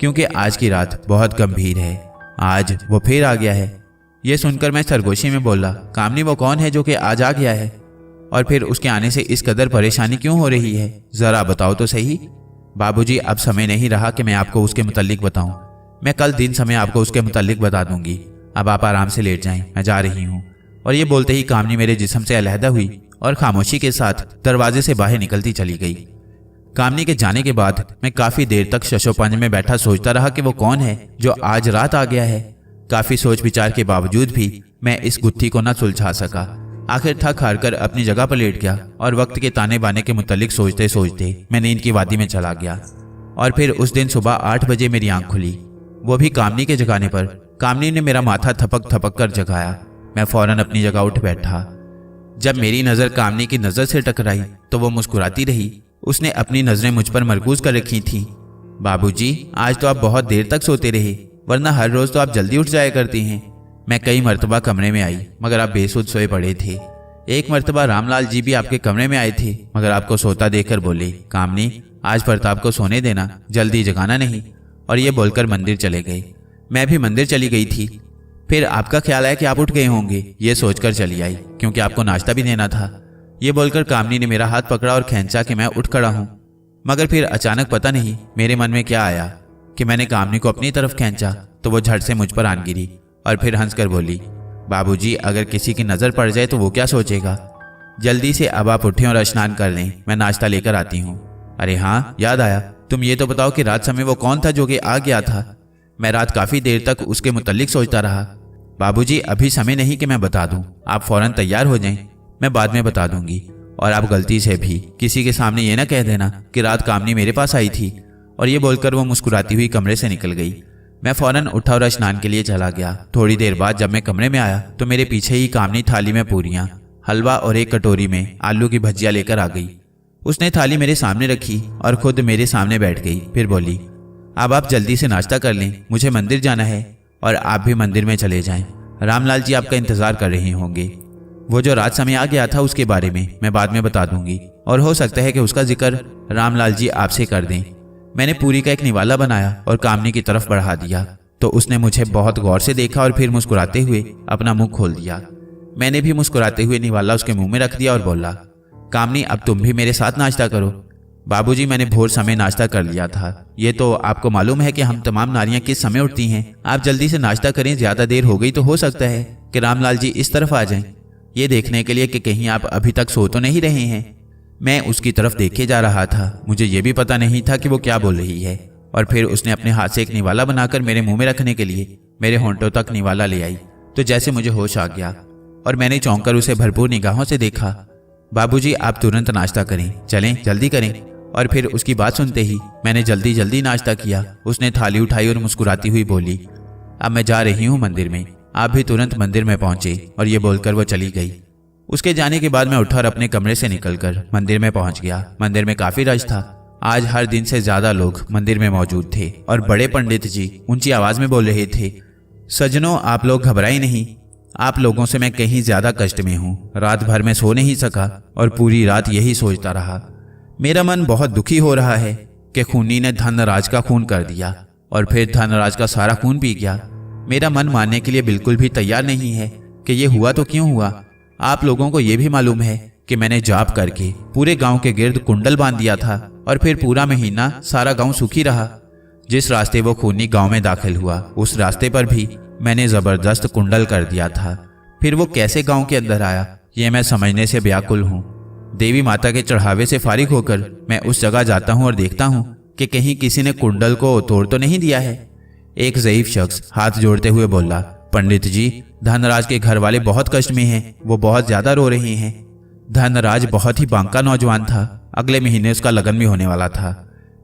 क्योंकि आज की रात बहुत गंभीर है। आज वो फिर आ गया है। ये सुनकर मैं सरगोशी में बोला, कामनी वो कौन है जो कि आज आ गया है और फिर उसके आने से इस कदर परेशानी क्यों हो रही है, जरा बताओ तो सही। बाबूजी अब समय नहीं रहा कि मैं आपको उसके मुतल्लिक बताऊं। मैं कल दिन समय आपको उसके मुतल्लिक बता दूंगी। अब आप आराम से लेट जाएं, मैं जा रही हूँ। और ये बोलते ही कामनी मेरे जिस्म से अलहदा हुई और खामोशी के साथ दरवाजे से बाहर निकलती चली गई। कामनी के जाने के बाद मैं काफी देर तक शशोपंज में बैठा सोचता रहा कि वो कौन है जो आज रात आ गया है। काफी सोच विचार के बावजूद भी मैं इस गुत्थी को न सुलझा सका। आखिर थक हार कर अपनी जगह पर लेट गया और वक्त के ताने बाने के मुतालिक सोचते सोचते मैं नींद की वादी में चला गया। और फिर उस दिन सुबह 8 बजे मेरी आंख खुली, वो भी कामनी के जगाने पर। कामनी ने मेरा माथा थपक थपक कर जगाया। मैं फौरन अपनी जगह उठ बैठा। जब मेरी नजर कामनी की नजर से टकराई तो वो मुस्कुराती रही। उसने अपनी नजरें मुझ पर मरकूज कर रखी थी। बाबूजी आज तो आप बहुत देर तक सोते रहे, वरना हर रोज तो आप जल्दी उठ जाया करती हैं। मैं कई मर्तबा कमरे में आई मगर आप बेसुध सोए पड़े थे। एक मर्तबा रामलाल जी भी आपके कमरे में आए थे मगर आपको सोता देखकर बोले, कामनी आज प्रताप को सोने देना, जल्दी जगाना नहीं। और ये बोलकर मंदिर चले गए। मैं भी मंदिर चली गई थी। फिर आपका ख्याल आया कि आप उठ गए होंगे, ये सोचकर चली आई क्योंकि आपको नाश्ता भी देना था। ये बोलकर कामनी ने मेरा हाथ पकड़ा और खींचा कि मैं उठ खड़ा हूँ। मगर फिर अचानक पता नहीं मेरे मन में क्या आया कि मैंने कामनी को अपनी तरफ खींचा तो वो झट से मुझ पर आन गिरी और फिर हंसकर बोली, बाबूजी अगर किसी की नजर पड़ जाए तो वो क्या सोचेगा। जल्दी से अब आप उठें और स्नान कर लें, मैं नाश्ता लेकर आती हूँ। अरे हाँ याद आया, तुम ये तो बताओ कि रात समय वो कौन था जो कि आ गया था। मैं रात काफी देर तक उसके मुतल्लिक सोचता रहा। बाबूजी अभी समय नहीं कि मैं बता दूं, आप फौरन तैयार हो जाएं, मैं बाद में बता दूंगी। और आप गलती से भी किसी के सामने ये ना कह देना कि रात कामनी मेरे पास आई थी। और ये बोलकर वो मुस्कुराती हुई कमरे से निकल गई। मैं फौरन उठा और स्नान के लिए चला गया। थोड़ी देर बाद जब मैं कमरे में आया तो मेरे पीछे ही कामनी थाली में पूरियां, हलवा और एक कटोरी में आलू की भजिया लेकर आ गई। उसने थाली मेरे सामने रखी और खुद मेरे सामने बैठ गई। फिर बोली, अब आप जल्दी से नाश्ता कर लें, मुझे मंदिर जाना है और आप भी मंदिर में चले जाएं। रामलाल जी आपका इंतजार कर रहे होंगे। वो जो रात समय आ गया था उसके बारे में मैं बाद में बता दूंगी और हो सकता है कि उसका जिक्र रामलाल जी आपसे कर दें। मैंने पूरी का एक निवाला बनाया और कामनी की तरफ बढ़ा दिया तो उसने मुझे बहुत गौर से देखा और फिर मुस्कुराते हुए अपना मुंह खोल दिया। मैंने भी मुस्कुराते हुए निवाला उसके मुंह में रख दिया और बोला, कामनी अब तुम भी मेरे साथ नाश्ता करो। बाबूजी मैंने भोर समय नाश्ता कर लिया था। ये तो आपको मालूम है कि हम तमाम नारियां किस समय उठती हैं। आप जल्दी से नाश्ता करें, ज्यादा देर हो गई तो हो सकता है कि रामलाल जी इस तरफ आ जाएं, ये देखने के लिए कि कहीं आप अभी तक सो तो नहीं रहे हैं। मैं उसकी तरफ देखे जा रहा था। मुझे ये भी पता नहीं था कि वो क्या बोल रही है। और फिर उसने अपने हाथ से एक निवाला बनाकर मेरे मुंह में रखने के लिए मेरे होंठों तक निवाला ले आई तो जैसे मुझे होश आ गया और मैंने चौंक कर उसे भरपूर निगाहों से देखा। बाबूजी आप तुरंत नाश्ता करें, चलें जल्दी करें। और फिर उसकी बात सुनते ही मैंने जल्दी जल्दी नाश्ता किया। उसने थाली उठाई और मुस्कुराती हुई बोली, अब मैं जा रही हूँ मंदिर में, आप भी तुरंत मंदिर में पहुंचे। और ये बोलकर वो चली गई। उसके जाने के बाद मैं उठा और अपने कमरे से निकलकर मंदिर में पहुंच गया। मंदिर में काफी रश था। आज हर दिन से ज्यादा लोग मंदिर में मौजूद थे और बड़े पंडित जी ऊंची आवाज में बोल रहे थे, सज्जनों आप लोग घबराए नहीं, आप लोगों से मैं कहीं ज्यादा कष्ट में हूँ। रात भर में सो नहीं सका और पूरी रात यही सोचता रहा। मेरा मन बहुत दुखी हो रहा है कि खूनी ने धनराज का खून कर दिया और फिर धनराज का सारा खून पी गया। मेरा मन मानने के लिए बिल्कुल भी तैयार नहीं है कि ये हुआ तो क्यों हुआ। आप लोगों को यह भी मालूम है कि मैंने जाप करके पूरे गांव के गिर्द कुंडल बांध दिया था और फिर पूरा महीना सारा गांव सुखी रहा। जिस रास्ते वो खूनी गांव में दाखिल हुआ उस रास्ते पर भी मैंने जबरदस्त कुंडल कर दिया था। फिर वो कैसे गांव के अंदर आया ये मैं समझने से व्याकुल हूँ। देवी माता के चढ़ावे से फारिग होकर मैं उस जगह जाता हूँ और देखता हूँ कि कहीं किसी ने कुंडल को तोड़ तो नहीं दिया है। एक ज़ईफ शख्स हाथ जोड़ते हुए बोला, पंडित जी, धनराज के घर वाले बहुत कष्ट में हैं, वो बहुत ज्यादा रो रहे हैं। धनराज बहुत ही बांका नौजवान था। अगले महीने उसका लगन भी होने वाला था।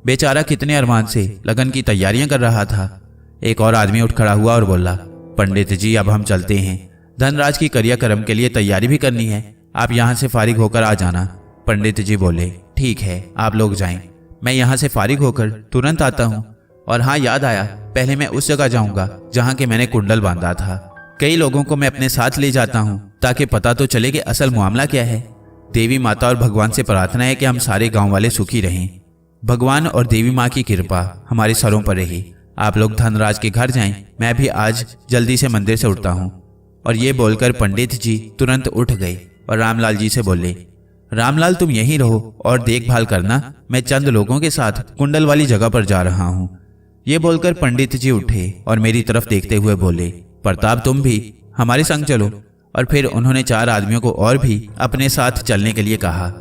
बेचारा कितने अरमान से लगन की तैयारियां कर रहा था। एक और आदमी उठ खड़ा हुआ और बोला, पंडित जी, अब हम चलते हैं। धनराज की क्रियाक्रम के लिए तैयारी भी करनी है, आप यहाँ से फारिग होकर आ जाना। पंडित जी बोले, ठीक है, आप लोग जाएं, मैं यहाँ से फारिग होकर तुरंत आता हूँ। और हाँ, याद आया, पहले मैं उस जगह जाऊंगा जहाँ के मैंने कुंडल बांधा था। कई लोगों को मैं अपने साथ ले जाता हूँ ताकि पता तो चले कि असल मामला क्या है। देवी माता और भगवान से प्रार्थना है कि हम सारे गांव वाले सुखी रहें। भगवान और देवी माँ की कृपा हमारे सरों पर रही। आप लोग धनराज के घर जाएं, मैं भी आज जल्दी से मंदिर से उठता हूँ। और ये बोलकर पंडित जी तुरंत उठ गए और रामलाल जी से बोले, रामलाल, तुम यहीं रहो और देखभाल करना, मैं चंद लोगों के साथ कुंडल वाली जगह पर जा रहा हूँ। ये बोलकर पंडित जी उठे और मेरी तरफ देखते हुए बोले, प्रताप, तुम भी हमारे संग चलो। और फिर उन्होंने 4 आदमियों को और भी अपने साथ चलने के लिए कहा।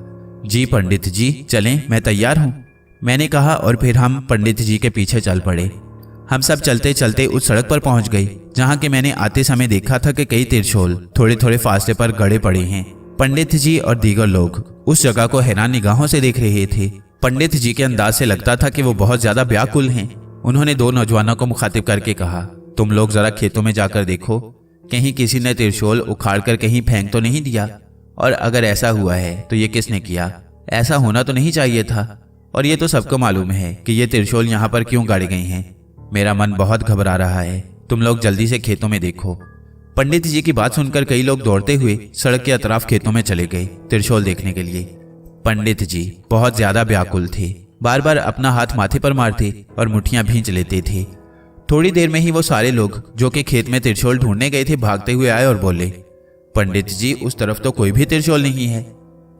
जी पंडित जी, चलें, मैं तैयार हूँ, मैंने कहा। और फिर हम पंडित जी के पीछे चल पड़े। हम सब चलते चलते उस सड़क पर पहुंच गए जहाँ के मैंने आते समय देखा था कि कई त्रिशूल थोड़े थोड़े फासले पर गड़े पड़े हैं। पंडित जी और दीगर लोग उस जगह को हैरान निगाहों से देख रहे थे। पंडित जी के अंदाज से लगता था कि वो बहुत ज्यादा व्याकुल हैं। उन्होंने 2 नौजवानों को मुखातिब करके कहा, तुम लोग जरा खेतों में जाकर देखो, कहीं किसी ने त्रिशूल उखाड़ कर कहीं फेंक तो नहीं दिया। और अगर ऐसा हुआ है तो ये किसने किया? ऐसा होना तो नहीं चाहिए था। और ये तो सबको मालूम है कि ये त्रिशूल यहाँ पर क्यों गाड़े गए हैं। मेरा मन बहुत घबरा रहा है, तुम लोग जल्दी से खेतों में देखो। पंडित जी की बात सुनकर कई लोग दौड़ते हुए सड़क के अतराफ खेतों में चले गए त्रिशूल देखने के लिए। पंडित जी बहुत ज्यादा व्याकुल थे, बार बार अपना हाथ माथे पर मारते और मुट्ठियां भींच लेते थे। थोड़ी देर में ही वो सारे लोग जो कि खेत में त्रिशूल ढूंढने गए थे भागते हुए आए और बोले, पंडित जी, उस तरफ तो कोई भी त्रिशूल नहीं है।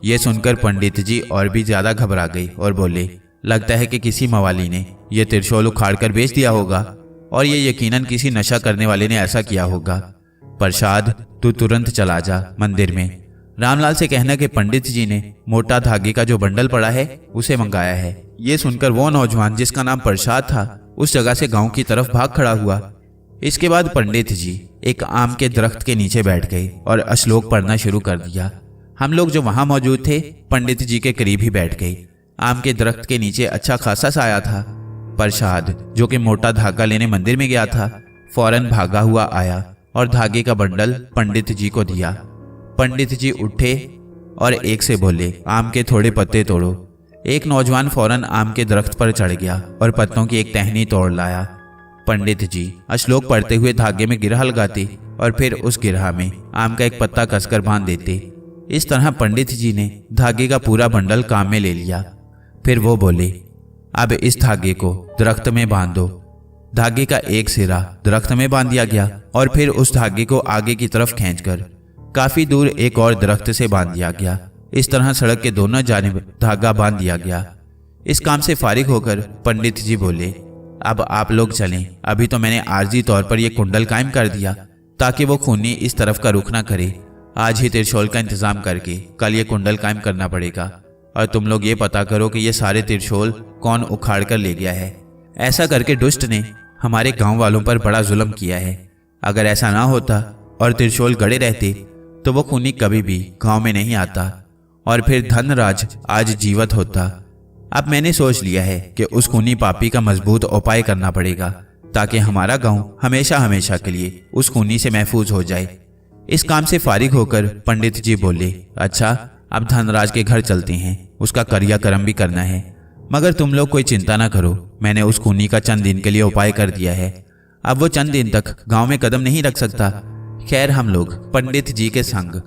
ये सुनकर पंडित जी और भी ज्यादा घबरा गई और बोले, लगता है कि किसी मवाली ने यह त्रिशूल उखाड़ कर बेच दिया होगा और ये यकीनन किसी नशा करने वाले ने ऐसा किया होगा। प्रसाद, तू तुरंत चला जा मंदिर में। रामलाल से कहना कि पंडित जी ने मोटा धागे का जो बंडल पड़ा है उसे मंगाया है। ये सुनकर वो नौजवान जिसका नाम प्रसाद था उस जगह से गांव की तरफ भाग खड़ा हुआ। इसके बाद पंडित जी एक आम के दरख्त के नीचे बैठ गए और श्लोक पढ़ना शुरू कर दिया। हम लोग जो वहां मौजूद थे पंडित जी के करीब ही बैठ गए। आम के दरख्त के नीचे अच्छा खासा साया था। प्रसाद, जो कि मोटा धागा लेने मंदिर में गया था, फौरन भागा हुआ आया और धागे का बंडल पंडित जी को दिया। पंडित जी उठे और एक से बोले, आम के थोड़े पत्ते तोड़ो। एक नौजवान फौरन आम के दरख्त पर चढ़ गया और पत्तों की एक टहनी तोड़ लाया। पंडित जी श्लोक पढ़ते हुए धागे में गिरहा लगाते और फिर उस गिरहा में आम का एक पत्ता कसकर बांध देते। इस तरह पंडित जी ने धागे का पूरा बंडल काम में ले लिया। फिर वो बोले, अब इस धागे को दरख्त में बांध दो। धागे का एक सिरा दरख्त में बांध दिया गया और फिर उस धागे को आगे की तरफ खींचकर काफी दूर एक और दरख्त से बांध दिया गया। इस तरह सड़क के दोनों जानिब धागा बांध दिया गया। इस काम से फारिग होकर पंडित जी बोले, अब आप लोग चलें। अभी तो मैंने आर्जी तौर पर यह कुंडल कायम कर दिया ताकि वो खूनी इस तरफ का रुख ना करे। आज ही त्रिशूल का इंतजाम करके कल ये कुंडल कायम करना पड़ेगा और तुम लोग ये पता करो कि ये सारे त्रिशूल कौन उखाड़ कर ले गया है। ऐसा करके दुष्ट ने हमारे गांव वालों पर बड़ा जुल्म किया है। अगर ऐसा ना होता और त्रिशूल गड़े रहते तो वो खूनी कभी भी गांव में नहीं आता और फिर धनराज आज जीवित होता। अब मैंने सोच लिया है कि उस खूनी पापी का मजबूत उपाय करना पड़ेगा ताकि हमारा गांव हमेशा हमेशा के लिए उस खूनी से महफूज हो जाए। इस काम से फारिग होकर पंडित जी बोले, अच्छा, अब धनराज के घर चलते हैं, उसका क्रियाक्रम भी करना है। मगर तुम लोग कोई चिंता ना करो, मैंने उस खूनी का चंद दिन के लिए उपाय कर दिया है। अब वो चंद दिन तक गांव में कदम नहीं रख सकता। खैर, हम लोग पंडित जी के संग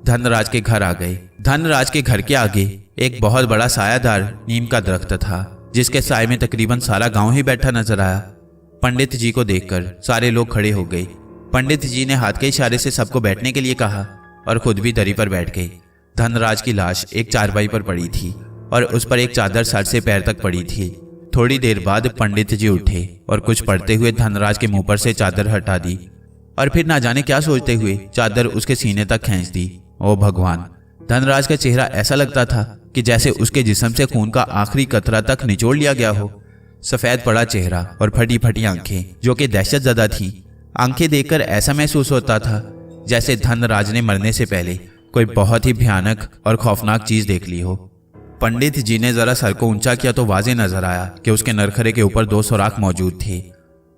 धनराज के घर आ गए। धनराज के घर के आगे एक बहुत बड़ा सायादार नीम का दरख्त था जिसके साए में तकरीबन सारा गांव ही बैठा नजर आया। पंडित जी को देखकर सारे लोग खड़े हो गए। पंडित जी ने हाथ के इशारे से सबको बैठने के लिए कहा। और खुद भी दरी पर बैठ गए। धनराज की लाश एक चारपाई पर पड़ी थी और उस पर एक चादर सर से पैर तक पड़ी थी। थोड़ी देर बाद पंडित जी उठे और कुछ पढ़ते हुए धनराज के मुंह पर से चादर हटा दी और फिर ना जाने क्या सोचते हुए चादर उसके सीने तक खींच दी। ओ भगवान! धनराज का चेहरा ऐसा लगता था कि जैसे उसके जिस्म से खून का आखिरी कतरा तक निचोड़ लिया गया हो। सफेद पड़ा चेहरा और फटी फटी आंखें जो कि दहशत ज़दा थीं। आंखें देखकर ऐसा महसूस होता था जैसे धनराज ने मरने से पहले कोई बहुत ही भयानक और खौफनाक चीज देख ली हो। पंडित जी ने जरा सर को ऊंचा किया तो वाजे नजर आया कि उसके नरखरे के ऊपर 2 सुराख मौजूद थे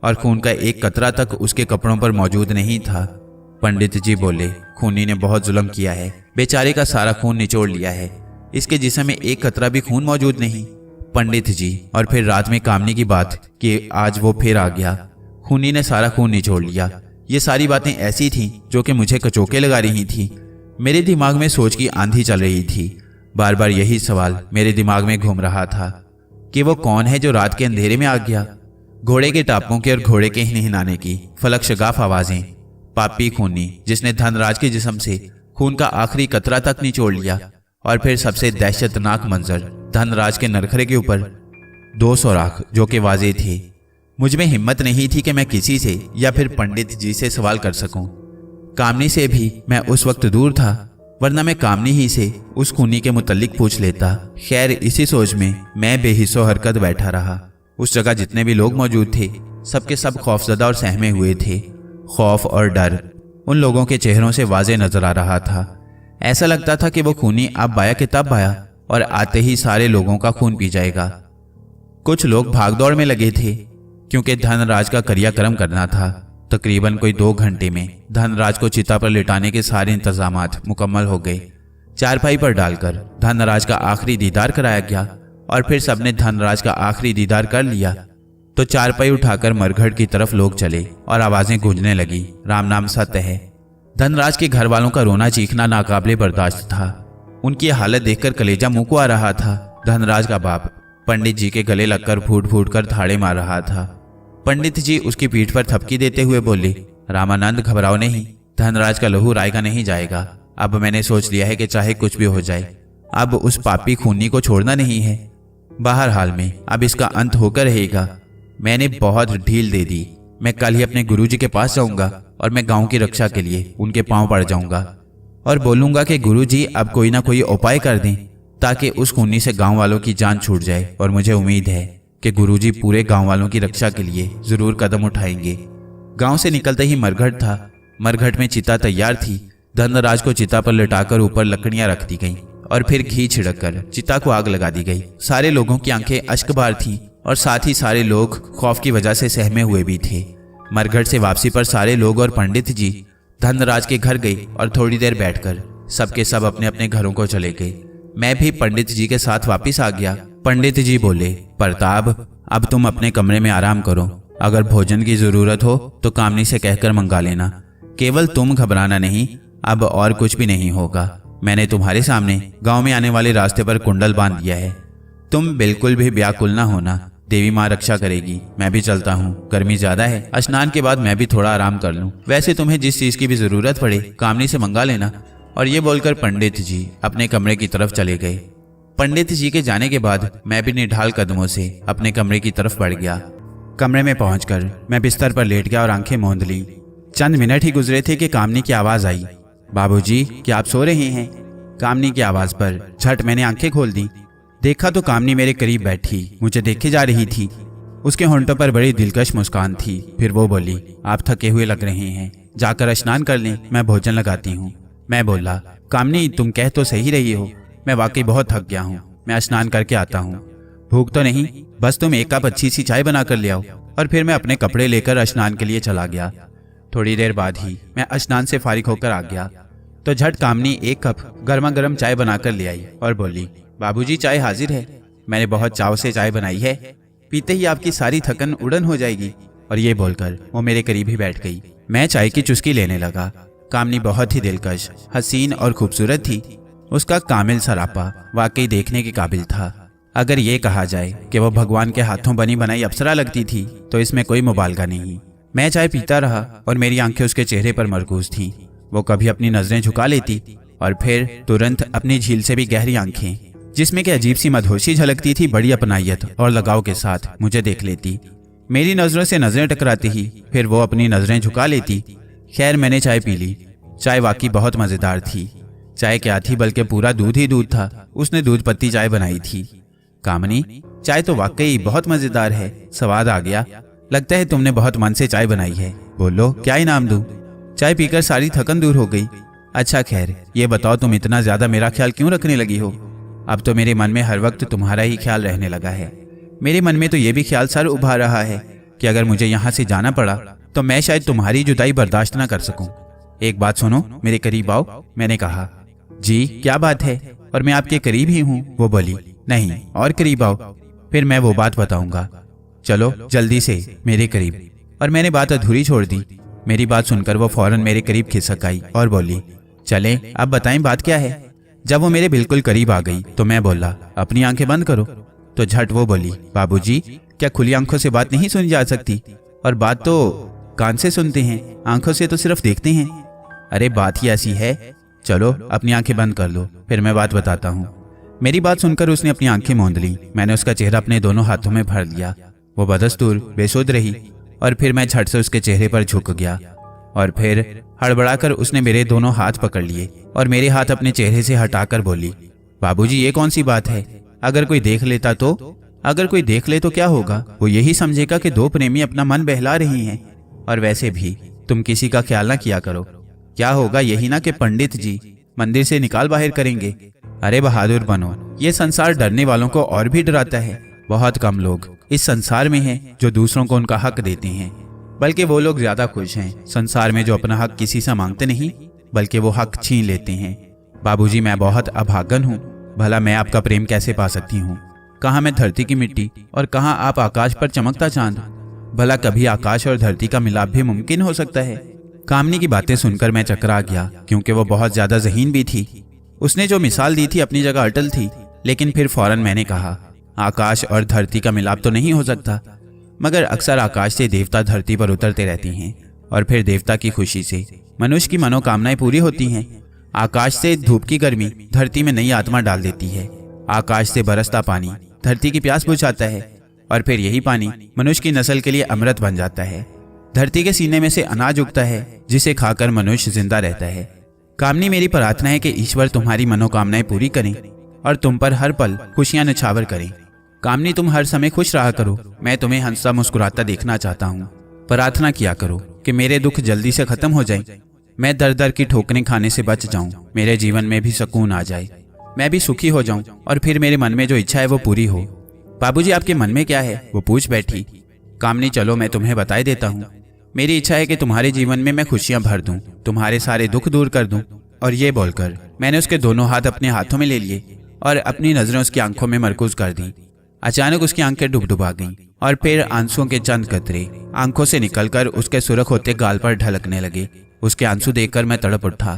और खून का एक कतरा तक उसके कपड़ों पर मौजूद नहीं था। पंडित जी बोले, खूनी ने बहुत जुल्म किया है, बेचारे का सारा खून निचोड़ लिया है, इसके जिस्म में एक कतरा भी खून मौजूद नहीं। पंडित जी और फिर रात में कामनी की बात कि आज वो फिर आ गया, खूनी ने सारा खून निचोड़ लिया। ये सारी बातें ऐसी थीं जो कि मुझे कचोके लगा रही थी। मेरे दिमाग में सोच की आंधी चल रही थी। बार बार यही सवाल मेरे दिमाग में घूम रहा था कि वो कौन है जो रात के अंधेरे में आ गया। घोड़े के टापों की और घोड़े के हिनहिनाने की फलक शगाफ आवाजें, पापी खूनी जिसने धनराज के जिस्म से खून का आखिरी कतरा तक निचोड़ लिया, और फिर सबसे दहशतनाक मंजर, धनराज के नरखरे के ऊपर 2 सुराख जो कि वाजे थे। मुझ में हिम्मत नहीं थी कि मैं किसी से या फिर पंडित जी से सवाल कर सकूं। कामनी से भी मैं उस वक्त दूर था, वरना मैं कामनी ही से उस खूनी के मुतल्लिक पूछ लेता। खैर, इसी सोच में मैं बेहिस्सो हरकत बैठा रहा। उस जगह जितने भी लोग मौजूद थे सबके सब खौफजदा और सहमे हुए थे। खौफ और डर उन लोगों के चेहरों से वाजे नजर आ रहा था। ऐसा लगता था कि वो खूनी अब बाया के तब बाया और आते ही सारे लोगों का खून पी जाएगा। कुछ लोग भागदौड़ में लगे थे क्योंकि धनराज का क्रियाक्रम करना था। तकरीबन कोई 2 घंटे में धनराज को चिता पर लिटाने के सारे इंतजामात मुकम्मल हो गए। चारपाई पर डालकर धनराज का आखिरी दीदार कराया गया और फिर सबने धनराज का आखिरी दीदार कर लिया तो चारपाई उठाकर मरघट की तरफ लोग चले और आवाजें गूंजने लगी, राम नाम सत्य है। धनराज के घर वालों का रोना चीखना नाकाबिले बर्दाश्त था। उनकी हालत देखकर कलेजा मुंह को आ रहा था। धनराज का बाप पंडित जी के गले लगकर फूट फूट कर धाड़े मार रहा था। पंडित जी उसकी पीठ पर थपकी देते हुए बोले, रामानंद घबराओ नहीं, धनराज का लहू रायगा नहीं जाएगा। अब मैंने सोच लिया है कि चाहे कुछ भी हो जाए, अब उस पापी खूनी को छोड़ना नहीं है। बहरहाल में अब इसका अंत होकर रहेगा। मैंने बहुत ढील दे दी। मैं कल ही अपने गुरुजी के पास जाऊंगा और मैं गांव की रक्षा के लिए उनके पांव पड़ जाऊंगा और बोलूंगा कि गुरुजी अब कोई ना कोई उपाय कर दें ताकि उस खूनी से गांव वालों की जान छूट जाए। और मुझे उम्मीद है कि गुरुजी पूरे गांव वालों की रक्षा के लिए जरूर कदम उठाएंगे। गांव से निकलते ही मरघट था। मरघट में चिता तैयार थी। धनराज को चिता पर लटाकर ऊपर लकड़ियां रख दी गईं और फिर घी छिड़ककर चिता को आग लगा दी गई। सारे लोगों की आंखें अश्कबार थीं और साथ ही सारे लोग खौफ की वजह से सहमे हुए भी थे। मरघट से वापसी पर सारे लोग और पंडित जी धनराज के घर गए और थोड़ी देर बैठकर सबके सब अपने अपने घरों को चले गए। मैं भी पंडित जी के साथ वापस आ गया। पंडित जी बोले, प्रताप अब तुम अपने कमरे में आराम करो। अगर भोजन की जरूरत हो तो कामनी से कहकर मंगा लेना। केवल तुम घबराना नहीं, अब और कुछ भी नहीं होगा। मैंने तुम्हारे सामने गांव में आने वाले रास्ते पर कुंडल बांध दिया है। तुम बिल्कुल भी व्याकुल न होना, देवी माँ रक्षा करेगी। मैं भी चलता हूँ, गर्मी ज्यादा है। स्नान के बाद मैं भी थोड़ा आराम कर लूँ। वैसे तुम्हें जिस चीज की भी जरूरत पड़े कामनी से मंगा लेना। और ये बोलकर पंडित जी अपने कमरे की तरफ चले गए। पंडित जी के जाने के बाद मैं भी निढाल कदमों से अपने कमरे की तरफ बढ़ गया। कमरे में पहुंचकर मैं बिस्तर पर लेट गया और आंखें मूंद ली। चंद मिनट ही गुजरे थे कि कामनी की आवाज आई, बाबूजी क्या आप सो रहे हैं? कामनी की आवाज पर झट मैंने आंखें खोल दी। देखा तो कामनी मेरे करीब बैठी मुझे देखे जा रही थी। उसके होंठों पर बड़ी दिलकश मुस्कान थी। फिर वो बोली, आप थके हुए लग रहे हैं, जाकर स्नान कर लें, मैं भोजन लगाती हूँ। मैं बोला, कामनी तुम कह तो सही रही हो, मैं वाकई बहुत थक गया हूँ, मैं स्नान करके आता हूँ। भूख तो नहीं, बस तुम 1 कप अच्छी सी चाय बना कर ले आओ। और फिर मैं अपने कपड़े लेकर स्नान के लिए चला गया। थोड़ी देर बाद ही मैं स्नान से फारिग होकर आ गया तो झट कामनी 1 कप गर्मा गर्म चाय बनाकर ले आई और बोली, बाबूजी चाय हाजिर है। मैंने बहुत चाव से चाय बनाई है, पीते ही आपकी सारी थकन उड़न हो जाएगी। और ये बोलकर वो मेरे करीब ही बैठ गई। मैं चाय की चुस्की लेने लगा। कामनी बहुत ही दिलकश, हसीन और खूबसूरत थी। उसका कामिल सरापा वाकई देखने के काबिल था। अगर ये कहा जाए कि वो भगवान के हाथों बनी बनाई अप्सरा लगती थी तो इसमें कोई मुबालगा नहीं। मैं चाय पीता रहा और मेरी आंखें उसके चेहरे पर मरकूज थीं। वो कभी अपनी नजरें झुका लेती और फिर तुरंत अपनी झील से भी गहरी आंखें, जिसमें कि अजीब सी मदहोशी झलकती थी, बड़ी अपनायत और लगाव के साथ मुझे देख लेती। मेरी नजरों से नजरें टकराती ही फिर वो अपनी नजरें झुका लेती। खैर, मैंने चाय पी ली। चाय वाकई बहुत मजेदार थी। चाय क्या थी, बल्कि पूरा दूध ही दूध था। उसने दूध पत्ती चाय बनाई थी। कामनी, चाय तो वाकई बहुत मजेदार है, स्वाद आ गया। लगता है तुमने बहुत मन से चाय बनाई है। बोलो, क्या इनाम दूं? चाय पीकर सारी थकन दूर हो गई। अच्छा खैर, ये बताओ तुम इतना ज्यादा मेरा ख्याल क्यों रखने लगी हो? अब तो मेरे मन में हर वक्त तुम्हारा ही ख्याल रहने लगा है। मेरे मन में तो ये भी ख्याल सर उभा रहा है कि अगर मुझे यहाँ से जाना पड़ा तो मैं शायद तुम्हारी जुदाई बर्दाश्त ना कर सकूं। एक बात सुनो, मेरे करीब आओ। मैंने कहा। जी, क्या बात है? और मैं आपके करीब ही हूँ। वो बोली, नहीं, और करीब आओ, फिर मैं वो बात बताऊंगा। चलो जल्दी से मेरे करीब। और मैंने बात अधूरी छोड़ दी। मेरी बात सुनकर वो फौरन मेरे करीब खिसक आई और बोली, चलें, अब बताएं बात क्या है। जब वो मेरे बिल्कुल करीब आ गई तो मैं बोला, अपनी आंखें बंद करो। तो झट वो बोली, बाबूजी, क्या खुली आंखों से बात नहीं सुनी जा सकती? और बात तो कान से सुनते हैं, आंखों से तो सिर्फ देखते हैं। अरे बात ही ऐसी है। चलो अपनी आंखें बंद कर लो, फिर मैं बात बताता हूँ। मेरी बात सुनकर उसने अपनी आंखें मूंद ली। मैंने उसका चेहरा अपने दोनों हाथों में भर लिया। वो बदस्तूर बेसुध रही और फिर मैं झट से उसके चेहरे पर झुक गया और फिर हड़बड़ाकर उसने मेरे दोनों हाथ पकड़ लिए और मेरे हाथ अपने चेहरे से हटाकर बोली, बाबूजी, ये कौन सी बात है? अगर कोई देख लेता तो? अगर कोई देख ले तो क्या होगा? वो यही समझेगा कि दो प्रेमी अपना मन बहला रही हैं। और वैसे भी तुम किसी का ख्याल ना किया करो। क्या होगा यही ना कि पंडित जी मंदिर से निकाल बाहर करेंगे। अरे बहादुर बनो, ये संसार डरने वालों को और भी डराता है। बहुत कम लोग इस संसार में हैं जो दूसरों को उनका हक देते हैं, बल्कि वो लोग ज्यादा खुश हैं संसार में जो अपना हक किसी से मांगते नहीं, बल्कि वो हक छीन लेते हैं। बाबूजी, मैं बहुत अभागन हूँ। भला मैं आपका प्रेम कैसे पा सकती हूँ? कहाँ मैं धरती की मिट्टी और कहाँ आप आकाश पर चमकता चांद। भला कभी आकाश और धरती का मिलाप भी मुमकिन हो सकता है? कामनी की बातें सुनकर मैं चकरा गया, क्योंकि वो बहुत ज्यादा ज़हीन भी थी। उसने जो मिसाल दी थी अपनी जगह अटल थी, लेकिन फिर फौरन मैंने कहा, आकाश और धरती का मिलाप तो नहीं हो सकता, मगर अक्सर आकाश से देवता धरती पर उतरते रहते हैं और फिर देवता की खुशी से मनुष्य की मनोकामनाएं पूरी होती हैं। आकाश से धूप की गर्मी धरती में नई आत्मा डाल देती है। आकाश से बरसता पानी धरती की प्यास बुझाता है और फिर यही पानी मनुष्य की नस्ल के लिए अमृत बन जाता है। धरती के सीने में से अनाज उगता है जिसे खाकर मनुष्य जिंदा रहता है। कामनी, मेरी प्रार्थना है कि ईश्वर तुम्हारी मनोकामनाएं पूरी करें और तुम पर हर पल खुशियां निछावर करें। कामनी, तुम हर समय खुश रहा करो। मैं तुम्हें हंसता मुस्कुराता देखना चाहता हूँ। प्रार्थना किया करो कि मेरे दुख जल्दी से खत्म हो जाए, मैं दर दर की ठोकरें खाने से बच जाऊं, मेरे जीवन में भी सुकून आ जाए, मैं भी सुखी हो जाऊं और फिर मेरे मन में जो इच्छा है वो पूरी हो। बाबूजी, आपके मन में क्या है? वो पूछ बैठी। कामनी, चलो मैं तुम्हें बताए देता हूँ। मेरी इच्छा है कि तुम्हारे जीवन में मैं खुशियां भर दूं, तुम्हारे सारे दुख दूर कर दूं। और ये बोलकर मैंने उसके दोनों हाथ अपने हाथों में ले लिए और अपनी नजरें उसकी आंखों में मरकूज कर दी। अचानक उसकी आंखें डुबडुबा गईं और फिर आंसुओं के चंद कतरे आंखों से निकलकर उसके सुर्ख होते गाल पर ढलकने लगे। उसके आंसू देखकर मैं तड़प उठा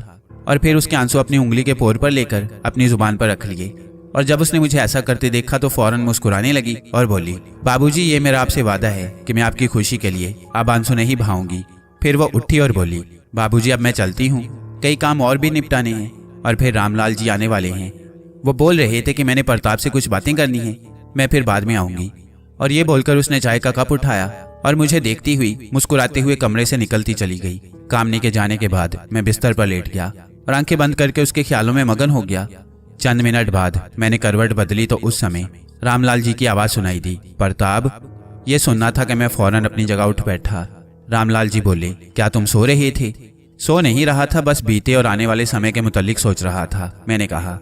और फिर उसके आंसू अपनी उंगली के पोर पर लेकर अपनी जुबान पर रख लिए। और जब उसने मुझे ऐसा करते देखा तो फौरन मुस्कुराने लगी और बोली, बाबूजी, ये मेरा आपसे वादा है कि मैं आपकी खुशी के लिए अब आंसू नहीं बहाऊंगी। फिर वो उठी और बोली, बाबूजी, अब मैं चलती हूँ, कई काम और भी निपटाने हैं और फिर रामलाल जी आने वाले हैं। वो बोल रहे थे कि मैंने प्रताप से कुछ बातें करनी है, मैं फिर बाद में आऊंगी। और ये बोलकर उसने चाय का कप उठाया और मुझे देखती हुई मुस्कुराते हुए कमरे से निकलती चली गई। कामनी के जाने के बाद मैं बिस्तर पर लेट गया और आंखें बंद करके उसके ख्यालों में मगन हो गया। चंद मिनट बाद मैंने करवट बदली तो उस समय रामलाल जी की आवाज सुनाई दी, प्रताप। ये सुनना था कि मैं फौरन अपनी जगह उठ बैठा। रामलाल जी बोले, क्या तुम सो रहे थे? सो नहीं रहा था, बस बीते और आने वाले समय के मुतालिक सोच रहा था। मैंने कहा,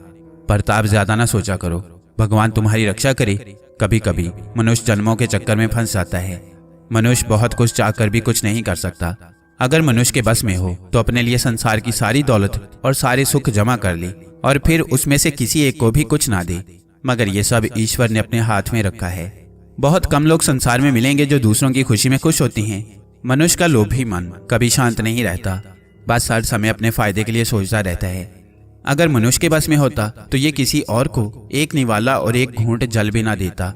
प्रताप, ज्यादा ना सोचा करो, भगवान तुम्हारी रक्षा करे। कभी कभी मनुष्य जन्मों के चक्कर में फंस जाता है। मनुष्य बहुत कुछ चाहकर भी कुछ नहीं कर सकता। अगर मनुष्य के बस में हो तो अपने लिए संसार की सारी दौलत और सारे सुख जमा कर ले और फिर उसमें से किसी एक को भी कुछ ना दे, मगर ये सब ईश्वर ने अपने हाथ में रखा है। बहुत कम लोग संसार में मिलेंगे जो दूसरों की खुशी में खुश होते हैं। मनुष्य का लोभी मन कभी शांत नहीं रहता, बस हर समय अपने फायदे के लिए सोचता रहता है। अगर मनुष्य के बस में होता तो ये किसी और को एक निवाला और एक घूंट जल भी ना देता।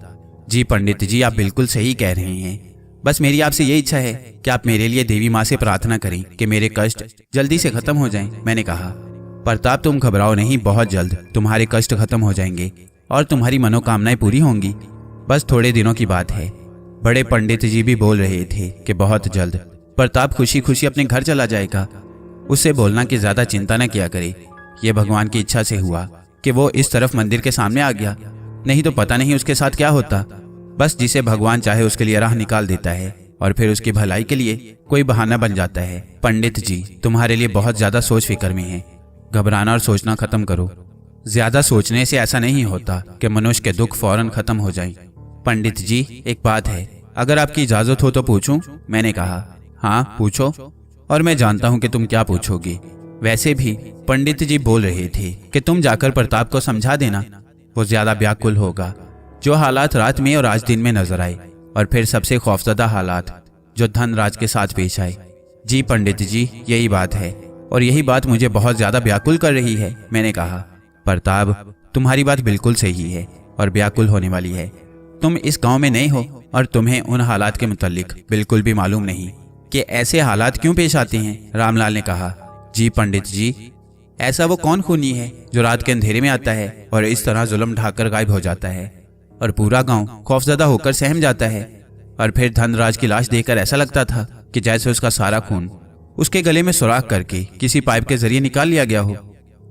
जी पंडित जी, आप बिल्कुल सही कह रहे हैं। बस मेरी आपसे ये इच्छा है कि आप मेरे लिए देवी माँ से प्रार्थना करें कि मेरे कष्ट जल्दी से खत्म हो जाएं। मैंने कहा, प्रताप तुम घबराओ नहीं, बहुत जल्द तुम्हारे कष्ट खत्म हो जाएंगे और तुम्हारी मनोकामनाएं पूरी होंगी। बस थोड़े दिनों की बात है। बड़े पंडित जी भी बोल रहे थे कि बहुत जल्द प्रताप खुशी खुशी अपने घर चला जाएगा। उससे बोलना कि ज्यादा चिंता न किया करे। यह भगवान की इच्छा से हुआ कि वो इस तरफ मंदिर के सामने आ गया, नहीं तो पता नहीं उसके साथ क्या होता। बस जिसे भगवान चाहे उसके लिए राह निकाल देता है और फिर उसकी भलाई के लिए कोई बहाना बन जाता है। पंडित जी तुम्हारे लिए बहुत ज्यादा सोच फिक्र में है। घबराना और सोचना खत्म करो। ज्यादा सोचने से ऐसा नहीं होता कि मनुष्य के दुख फौरन खत्म हो जाएं। पंडित जी एक बात है, अगर आपकी इजाजत हो तो पूछूं? मैंने कहा, हाँ पूछो, और मैं जानता हूं कि तुम क्या पूछोगे। वैसे भी पंडित जी बोल रहे थे कि तुम जाकर प्रताप को समझा देना, वो ज्यादा व्याकुल होगा। जो हालात रात में और आज दिन में नजर आए, और फिर सबसे खौफजदा हालात जो धनराज के साथ पेश आए। जी पंडित जी यही बात है, और यही बात मुझे बहुत ज्यादा व्याकुल कर रही है। मैंने कहा, प्रताप तुम्हारी बात बिल्कुल सही है और व्याकुल होने वाली है। तुम इस गांव में नए हो और तुम्हें उन हालात के मुतालिक बिल्कुल भी मालूम नहीं कि ऐसे हालात क्यों पेश आते हैं। रामलाल ने कहा, जी पंडित जी, ऐसा वो कौन खूनी है जो रात के अंधेरे में आता है और इस तरह जुल्म ढाकर गायब हो जाता है और पूरा गांव खौफजदा होकर सहम जाता है। और फिर धनराज की लाश देखकर ऐसा लगता था कि जैसे उसका सारा खून उसके गले में सुराख करके किसी पाइप के जरिए निकाल लिया गया हो।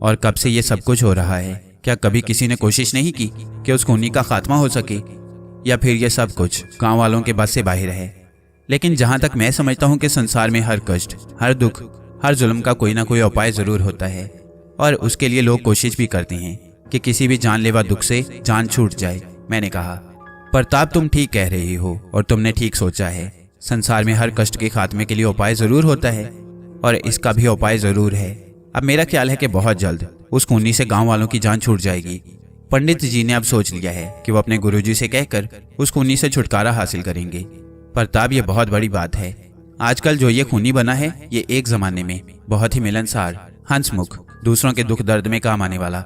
और कब से ये सब कुछ हो रहा है? क्या कभी किसी ने कोशिश नहीं की कि उस खूनी का खात्मा हो सके? या फिर ये सब कुछ गांव वालों के बस से बाहर है? लेकिन जहां तक मैं समझता हूं कि संसार में हर कष्ट, हर दुख, हर जुल्म का कोई ना कोई उपाय जरूर होता है, और उसके लिए लोग कोशिश भी करते हैं कि किसी भी जानलेवा दुख से जान छूट जाए। मैंने कहा, प्रताप तुम ठीक कह रही हो और तुमने ठीक सोचा है। संसार में हर कष्ट के खात्मे के लिए उपाय जरूर होता है और इसका भी उपाय जरूर है। अब मेरा ख्याल है कि बहुत जल्द उस खूनी से गांव वालों की जान छूट जाएगी। पंडित जी ने अब सोच लिया है कि वो अपने गुरुजी से कहकर उस खूनी से छुटकारा हासिल करेंगे। प्रताप ये बहुत बड़ी बात है। आजकल जो ये खूनी बना है, ये एक जमाने में बहुत ही मिलनसार, हंसमुख, दूसरों के दुख दर्द में काम आने वाला।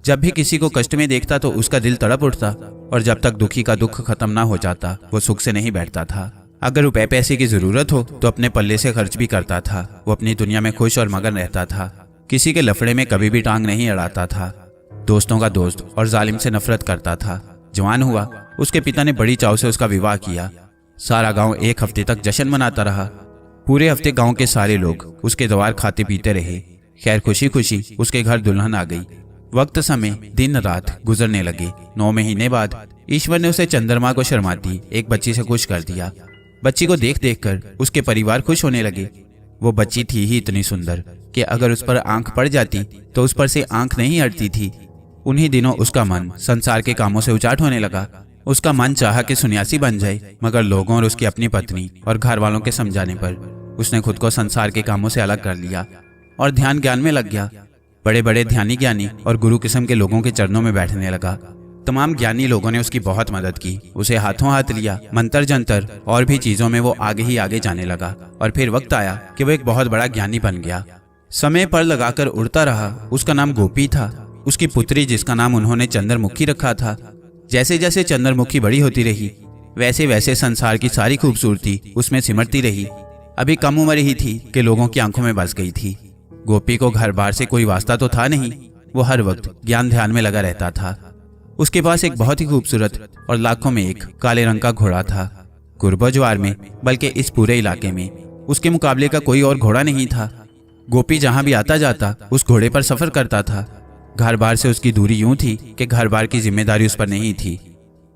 जब भी किसी को कष्ट में देखता तो उसका दिल तड़प उठता, और जब तक दुखी का दुख खत्म ना हो जाता वो सुख से नहीं बैठता था। अगर रुपए पैसे की जरूरत हो तो अपने पल्ले से खर्च भी करता था। वो अपनी दुनिया में खुश और मगन रहता था। किसी के लफड़े में कभी भी टांग नहीं अड़ाता था। दोस्तों का दोस्त और जालिम से नफरत करता था। जवान हुआ, उसके पिता ने बड़ी चाव से उसका विवाह किया। सारा गांव एक हफ्ते तक जश्न मनाता रहा। पूरे हफ्ते गांव के सारे लोग उसके द्वार खाते पीते रहे। खैर खुशी खुशी उसके घर दुल्हन आ गई। वक्त समय दिन रात गुजरने लगे। 9 महीने बाद ईश्वर ने उसे चंद्रमा को शर्माती एक बच्ची से खुश कर दिया। बच्ची को देख देख कर उसके परिवार खुश होने लगे। वो बच्ची थी ही इतनी सुंदर कि अगर उस पर आंख पड़ जाती तो उस पर से आंख नहीं हटती थी। उन्हीं दिनों उसका मन संसार के कामों से उचाट होने लगा। उसका मन चाहा कि सन्यासी बन जाए, मगर लोगों और उसकी अपनी पत्नी और घर वालों के समझाने पर उसने खुद को संसार के कामों से अलग कर लिया और ध्यान ज्ञान में लग गया। बड़े बड़े ध्यानी ज्ञानी और गुरु किस्म के लोगों के चरणों में बैठने लगा। तमाम ज्ञानी लोगों ने उसकी बहुत मदद की, उसे हाथों हाथ लिया। मंत्र जंतर और भी चीजों में वो आगे ही आगे जाने लगा और फिर वक्त आया कि वो एक बहुत बड़ा ज्ञानी बन गया। समय पर लगाकर उड़ता रहा। उसका नाम गोपी था। उसकी पुत्री जिसका नाम उन्होंने चंद्रमुखी रखा था। जैसे जैसे चंद्रमुखी बड़ी होती रही वैसे वैसे संसार की सारी खूबसूरती उसमें सिमटती रही। अभी कम उम्र ही थी कि लोगों की आंखों में बस गई थी। गोपी को घर बार से कोई वास्ता तो था नहीं। वो हर वक्त ज्ञान ध्यान में लगा रहता था। उसके पास एक बहुत ही खूबसूरत और लाखों में एक काले रंग का घोड़ा था। गुरबजवार में, बल्कि इस पूरे इलाके में उसके मुकाबले का कोई और घोड़ा नहीं था। गोपी जहां भी आता जाता उस घोड़े पर सफर करता था। घर बार से उसकी दूरी यूं थी कि घर बार की जिम्मेदारी उस पर नहीं थी।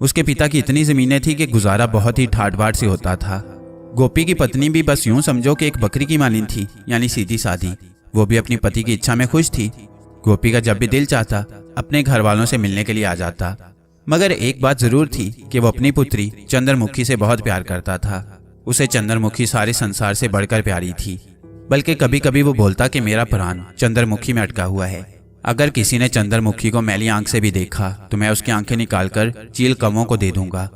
उसके पिता की इतनी जमीनें थी कि गुजारा बहुत ही ठाट बाट से होता था। गोपी की पत्नी भी बस यूं समझो कि एक बकरी की मालिन थी, यानी सीधी सादी। वो भी अपनी पति की इच्छा में खुश थी। गोपी का जब भी दिल चाहता अपने घर वालों से मिलने के लिए आ जाता। मगर एक बात जरूर थी कि वो अपनी पुत्री चंद्रमुखी से बहुत प्यार करता था। उसे चंद्रमुखी सारे संसार से बढ़कर प्यारी थी। बल्कि कभी कभी वो बोलता कि मेरा प्राण चंद्रमुखी में अटका हुआ है। अगर किसी ने चंद्रमुखी को मैली आंख से भी देखा तो मैं उसकी आंखें निकालकर चील कौवों को दे दूंगा।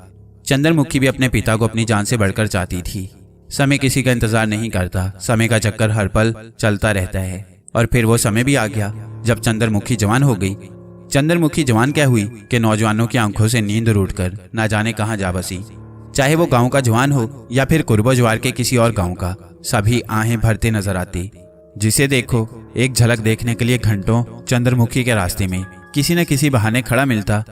चंद्रमुखी भी अपने पिता को अपनी जान से बढ़कर चाहती थी। समय किसी का इंतजार नहीं करता। समय का चक्कर हर पल चलता रहता है। और फिर वो समय भी आ गया जब चंद्रमुखी जवान हो गई। चंद्रमुखी जवान क्या हुई कि नौजवानों की आंखों से नींद रूठकर ना जाने कहां जा बसी। चाहे वो गांव का जवान हो या फिर कुर्बो ज्वार के किसी और गांव का, सभी आहें भरते नजर आते। जिसे देखो एक झलक देखने के लिए घंटों चंद्रमुखी के रास्ते में किसी न किसी बहाने खड़ा मिलता।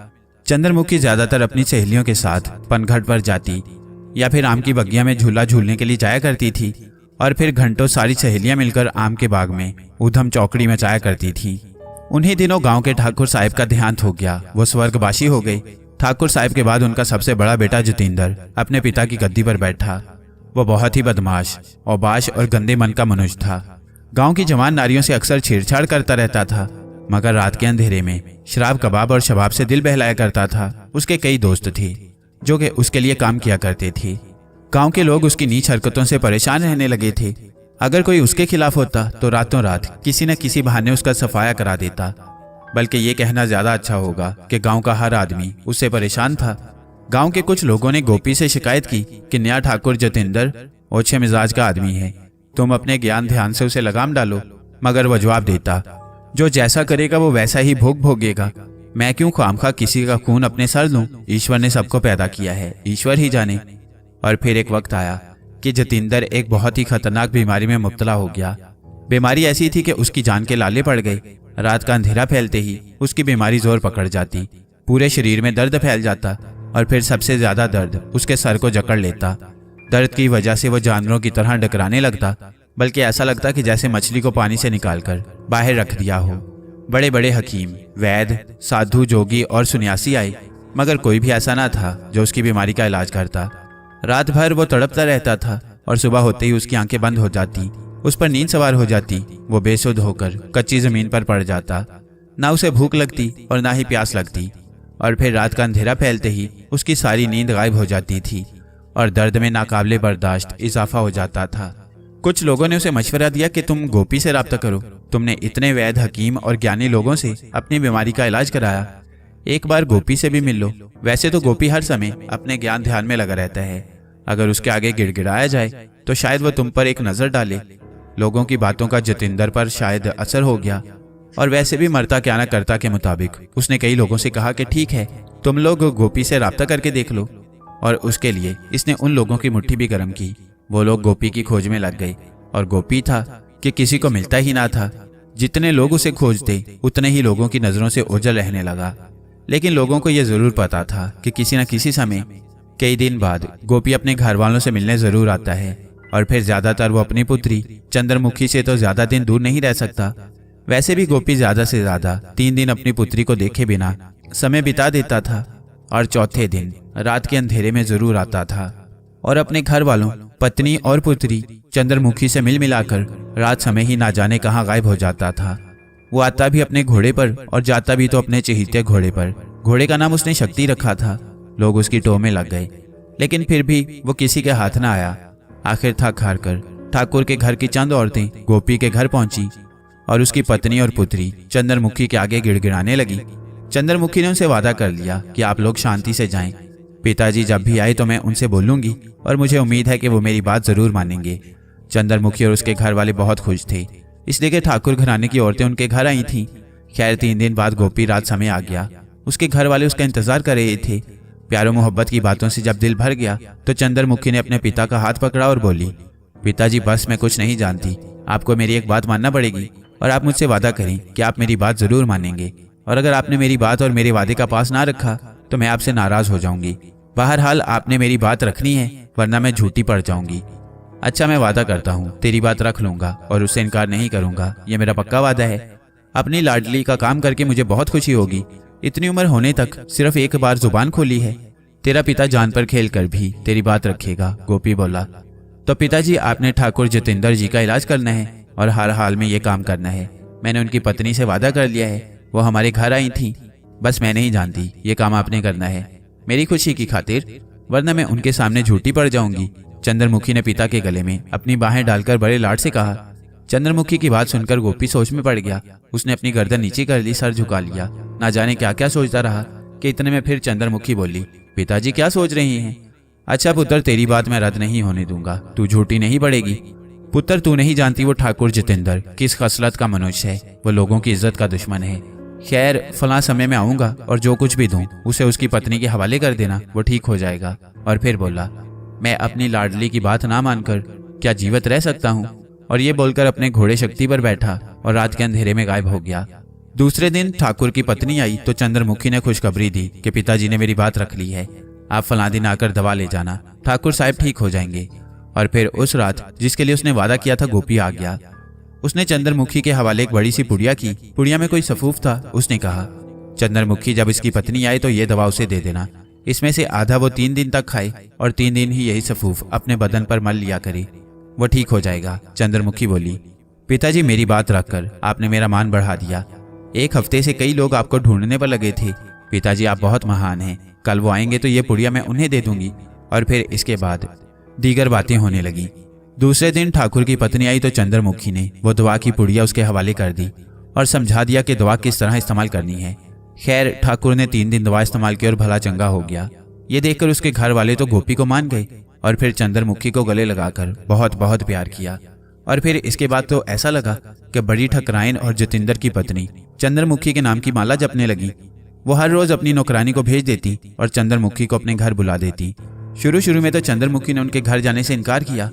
चंद्रमुखी ज्यादातर अपनी सहेलियों के साथ पनघट पर जाती या फिर आम की बगिया में झूला झूलने के लिए जाया करती थी, और फिर घंटों सारी सहेलियां मिलकर आम के बाग में ऊधम चौकड़ी मचाया करती थी। उन्हीं दिनों गांव के ठाकुर साहब का देहांत हो गया, वो स्वर्गवासी हो गए। ठाकुर साहब के बाद उनका सबसे बड़ा बेटा जितेंद्र अपने पिता की गद्दी पर बैठा। वो बहुत ही बदमाश, औबाश और गंदे मन का मनुष्य था। गांव की जवान नारियों से अक्सर छेड़छाड़ करता रहता था, मगर रात के अंधेरे में शराब कबाब और शबाब से दिल बहलाया करता था। उसके कई दोस्त थे जो कि उसके लिए काम किया करते थे। गांव के लोग उसकी नीच हरकतों से परेशान रहने लगे थे। अगर कोई उसके खिलाफ होता तो रातों रात किसी न किसी बहाने उसका सफाया करा देता। बल्कि ये कहना ज्यादा अच्छा होगा कि गांव का हर आदमी उससे परेशान था। गांव के कुछ लोगों ने गोपी से शिकायत की कि नया ठाकुर जितेंद्र ओछे मिजाज का आदमी है, तुम अपने ज्ञान ध्यान से उसे लगाम डालो। मगर वह जवाब देता, जो जैसा करेगा वो वैसा ही भोग भोगेगा। मैं क्यों खामखा किसी का खून अपने सर लूं? ईश्वर ने सबको पैदा किया है, ईश्वर ही जाने। और फिर एक वक्त आया कि जितेंद्र एक बहुत ही खतरनाक बीमारी में मुब्तला हो गया। बीमारी ऐसी थी कि उसकी जान के लाले पड़ गए। रात का अंधेरा फैलते ही उसकी बीमारी जोर पकड़ जाती, पूरे शरीर में दर्द फैल जाता, और फिर सबसे ज्यादा दर्द उसके सर को जकड़ लेता। दर्द की वजह से वह जानवरों की तरह डकराने लगता, बल्कि ऐसा लगता कि जैसे मछली को पानी से निकालकर बाहर रख दिया हो। बड़े बड़े हकीम, वैद्य, साधु, जोगी और सन्यासी आए, मगर कोई भी ऐसा ना था जो उसकी बीमारी का इलाज करता। रात भर वो तड़पता रहता था और सुबह होते ही उसकी आंखें बंद हो जाती, उस पर नींद सवार हो जाती। वो बेसुध होकर कच्ची जमीन पर पड़ जाता। ना उसे भूख लगती और ना ही प्यास लगती। और फिर रात का अंधेरा फैलते ही उसकी सारी नींद गायब हो जाती थी और दर्द में नाकाबिले बर्दाश्त इजाफा हो जाता था। कुछ लोगों ने उसे मशवरा दिया कि तुम गोपी से राब्ता करो, तुमने इतने वैद्य, हकीम और ज्ञानी लोगों से अपनी बीमारी का इलाज कराया, एक बार गोपी से भी मिल लो। वैसे तो गोपी हर समय अपने ज्ञान ध्यान में लगा रहता है, अगर उसके आगे गिड़गिड़ाया जाए तो शायद वो तुम पर एक नजर डाले। लोगों की बातों का जितेंद्र पर शायद असर हो गया, और वैसे भी मरता क्या न करता के मुताबिक उसने कई लोगों से कहा कि ठीक है, तुम लोग गोपी से राब्ता करके देख लो। और उसके लिए इसने उन लोगों की मुट्ठी भी गर्म की। वो लोग गोपी की खोज में लग गए, और गोपी था कि किसी को मिलता ही ना था। जितने लोग उसे खोजते उतने ही लोगों की नजरों से ओझल रहने लगा। लेकिन लोगों को यह जरूर पता था कि किसी न किसी समय कई दिन बाद गोपी अपने घर वालों से मिलने जरूर आता है, और फिर ज्यादातर वो अपनी पुत्री चंद्रमुखी से तो ज्यादा दिन दूर नहीं रह सकता। वैसे भी गोपी ज्यादा से ज्यादा 3 दिन अपनी पुत्री को देखे बिना समय बिता देता था, और चौथे दिन रात के अंधेरे में जरूर आता था और अपने घर वालों, पत्नी और पुत्री चंद्रमुखी से मिल मिलाकर रात समय ही ना जाने कहाँ गायब हो जाता था। वो आता भी अपने घोड़े पर और जाता भी तो अपने चहेते घोड़े पर। घोड़े का नाम उसने शक्ति रखा था। लोग उसकी टोह में लग गए, लेकिन फिर भी वो किसी के हाथ ना आया। आखिर थक हार कर ठाकुर के घर की चंद औरतें गोपी के घर पहुंची और उसकी पत्नी और पुत्री चंद्रमुखी के आगे गिड़गिड़ाने लगी। चंद्रमुखी ने उनसे वादा कर लिया कि आप लोग शांति से जाएं। पिताजी जब भी आए तो मैं उनसे बोलूंगी, और मुझे उम्मीद है कि वो मेरी बात जरूर मानेंगे। चंद्रमुखी और उसके घर वाले बहुत खुश थे, इसलिए कि ठाकुर घराने की औरतें उनके घर आई थीं। खैर 3 दिन बाद गोपी रात समय आ गया। उसके घर वाले उसका इंतजार कर रहे थे। प्यारो मोहब्बत की बातों से जब दिल भर गया तो चंद्रमुखी ने अपने पिता का हाथ पकड़ा और बोली, पिताजी बस मैं कुछ नहीं जानती, आपको मेरी एक बात मानना पड़ेगी, और आप मुझसे वादा करें कि आप मेरी बात जरूर मानेंगे, और अगर आपने मेरी बात और मेरे वादे का पास ना रखा तो मैं आपसे नाराज हो जाऊंगी। बहरहाल आपने मेरी बात रखनी है, वरना मैं झूठी पड़ जाऊंगी। अच्छा मैं वादा करता हूँ तेरी बात रख लूंगा और उससे इनकार नहीं करूंगा, ये मेरा पक्का वादा है। अपनी लाडली का काम करके मुझे बहुत खुशी होगी। इतनी उम्र होने तक सिर्फ एक बार जुबान खोली है। तेरा पिता जान पर खेल कर भी तेरी बात रखेगा, गोपी बोला। तो पिताजी आपने ठाकुर जितेंद्र जी का इलाज करना है और हर हाल में ये काम करना है। मैंने उनकी पत्नी से वादा कर लिया है, वो हमारे घर आई थी, बस मैं नहीं जानती ये काम आपने करना है मेरी खुशी की खातिर, वरना मैं उनके सामने झूठी पड़ जाऊंगी। चंद्रमुखी ने पिता के गले में अपनी बाहें डालकर बड़े लाड से कहा। चंद्रमुखी की बात सुनकर गोपी सोच में पड़ गया। उसने अपनी गर्दन नीचे कर ली, सर झुका लिया। ना जाने क्या क्या सोचता रहा कि इतने में फिर चंद्रमुखी बोली, पिताजी क्या सोच रही हैं? अच्छा पुत्र, तेरी बात मैं रद्द नहीं होने दूंगा, तू झूठी नहीं पड़ेगी। पुत्र तू नहीं जानती वो ठाकुर जितेंद्र किस खसलत का मनुष्य है। वो लोगों की इज्जत का दुश्मन है, खैर फलां समय में आऊंगा और जो कुछ भी दूं उसे उसकी पत्नी के हवाले कर देना, वो ठीक हो जाएगा। और फिर बोला, मैं अपनी लाडली की बात ना मानकर क्या जीवित रह सकता हूँ। और ये बोलकर अपने घोड़े शक्ति पर बैठा और रात के अंधेरे में गायब हो गया। दूसरे दिन ठाकुर की पत्नी आई तो चंद्रमुखी ने खुशखबरी दी कि पिताजी ने मेरी बात रख ली है, आप फलां दिन आकर दवा ले जाना, ठाकुर साहब ठीक हो जाएंगे। और फिर उस रात जिसके लिए उसने वादा किया था गोपी आ गया। उसने चंद्रमुखी के हवाले एक बड़ी सी पुड़िया की। पुड़िया में कोई सफूफ था। उसने कहा, चंद्रमुखी जब इसकी पत्नी आए तो ये दवा उसे दे देना, इसमें से आधा वो 3 दिन तक खाए और 3 दिन ही यही सफूफ अपने बदन पर मल लिया करे, वो ठीक हो जाएगा। चंद्रमुखी बोली, पिताजी मेरी बात रखकर आपने मेरा मान बढ़ा दिया। 1 हफ्ते से कई लोग आपको ढूंढने पर लगे थे। पिताजी आप बहुत महान हैं, कल वो आएंगे तो ये पुड़िया मैं उन्हें दे दूंगी। और फिर इसके बाद दीगर बातें होने लगी। दूसरे दिन ठाकुर की पत्नी आई तो चंद्रमुखी ने वो दवा की पुड़िया उसके हवाले कर दी और समझा दिया कि दवा किस तरह इस्तेमाल करनी है। खैर ठाकुर ने 3 दिन दवा इस्तेमाल की और भला चंगा हो गया। ये देखकर उसके घर वाले तो गोपी को मान गए और फिर चंद्रमुखी को गले लगाकर बहुत बहुत प्यार किया। और फिर इसके बाद तो ऐसा लगा कि बड़ी ठकराइन और जतिंदर की पत्नी चंद्रमुखी के नाम की माला जपने लगी। वो हर रोज अपनी नौकरानी को भेज देती और चंद्रमुखी को अपने घर बुला देती। शुरू में तो चंद्रमुखी ने उनके घर जाने से इनकार किया,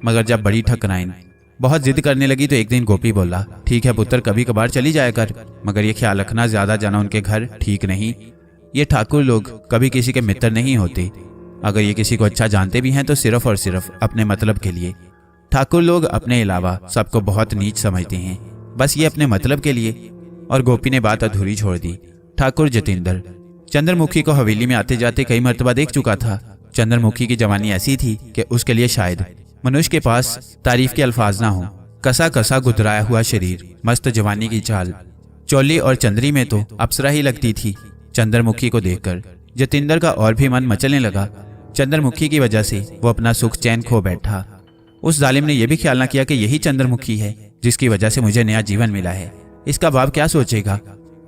मगर जब बड़ी ठकराइन बहुत जिद करने लगी तो एक दिन गोपी बोला, ठीक है पुत्र, कभी कभार चली जाया कर, मगर ये ख्याल रखना ज्यादा जाना उनके घर ठीक नहीं। ये ठाकुर लोग कभी किसी के मित्र नहीं होते। अगर ये किसी को अच्छा जानते भी हैं तो सिर्फ और सिर्फ अपने मतलब के लिए। ठाकुर लोग अपने अलावा सबको बहुत नीच समझते हैं, बस ये अपने मतलब के लिए। और गोपी ने बात अधूरी छोड़ दी। ठाकुर जतिंदर चंद्रमुखी को हवेली में आते जाते कई मर्तबा देख चुका था। चंद्रमुखी की जवानी ऐसी थी कि उसके लिए शायद मनुष्य के पास तारीफ के अल्फाज ना हो। कसा कसा गुदराया हुआ शरीर, मस्त जवानी की चाल, चोली और चंद्री में तो अप्सरा ही लगती थी। चंद्रमुखी को देखकर जतिंदर का और भी मन मचलने लगा। चंद्रमुखी की वजह से वो अपना सुख चैन खो बैठा। उस जालिम ने यह भी ख्याल न किया कि यही चंद्रमुखी है जिसकी वजह से मुझे नया जीवन मिला है। इसका बाप क्या सोचेगा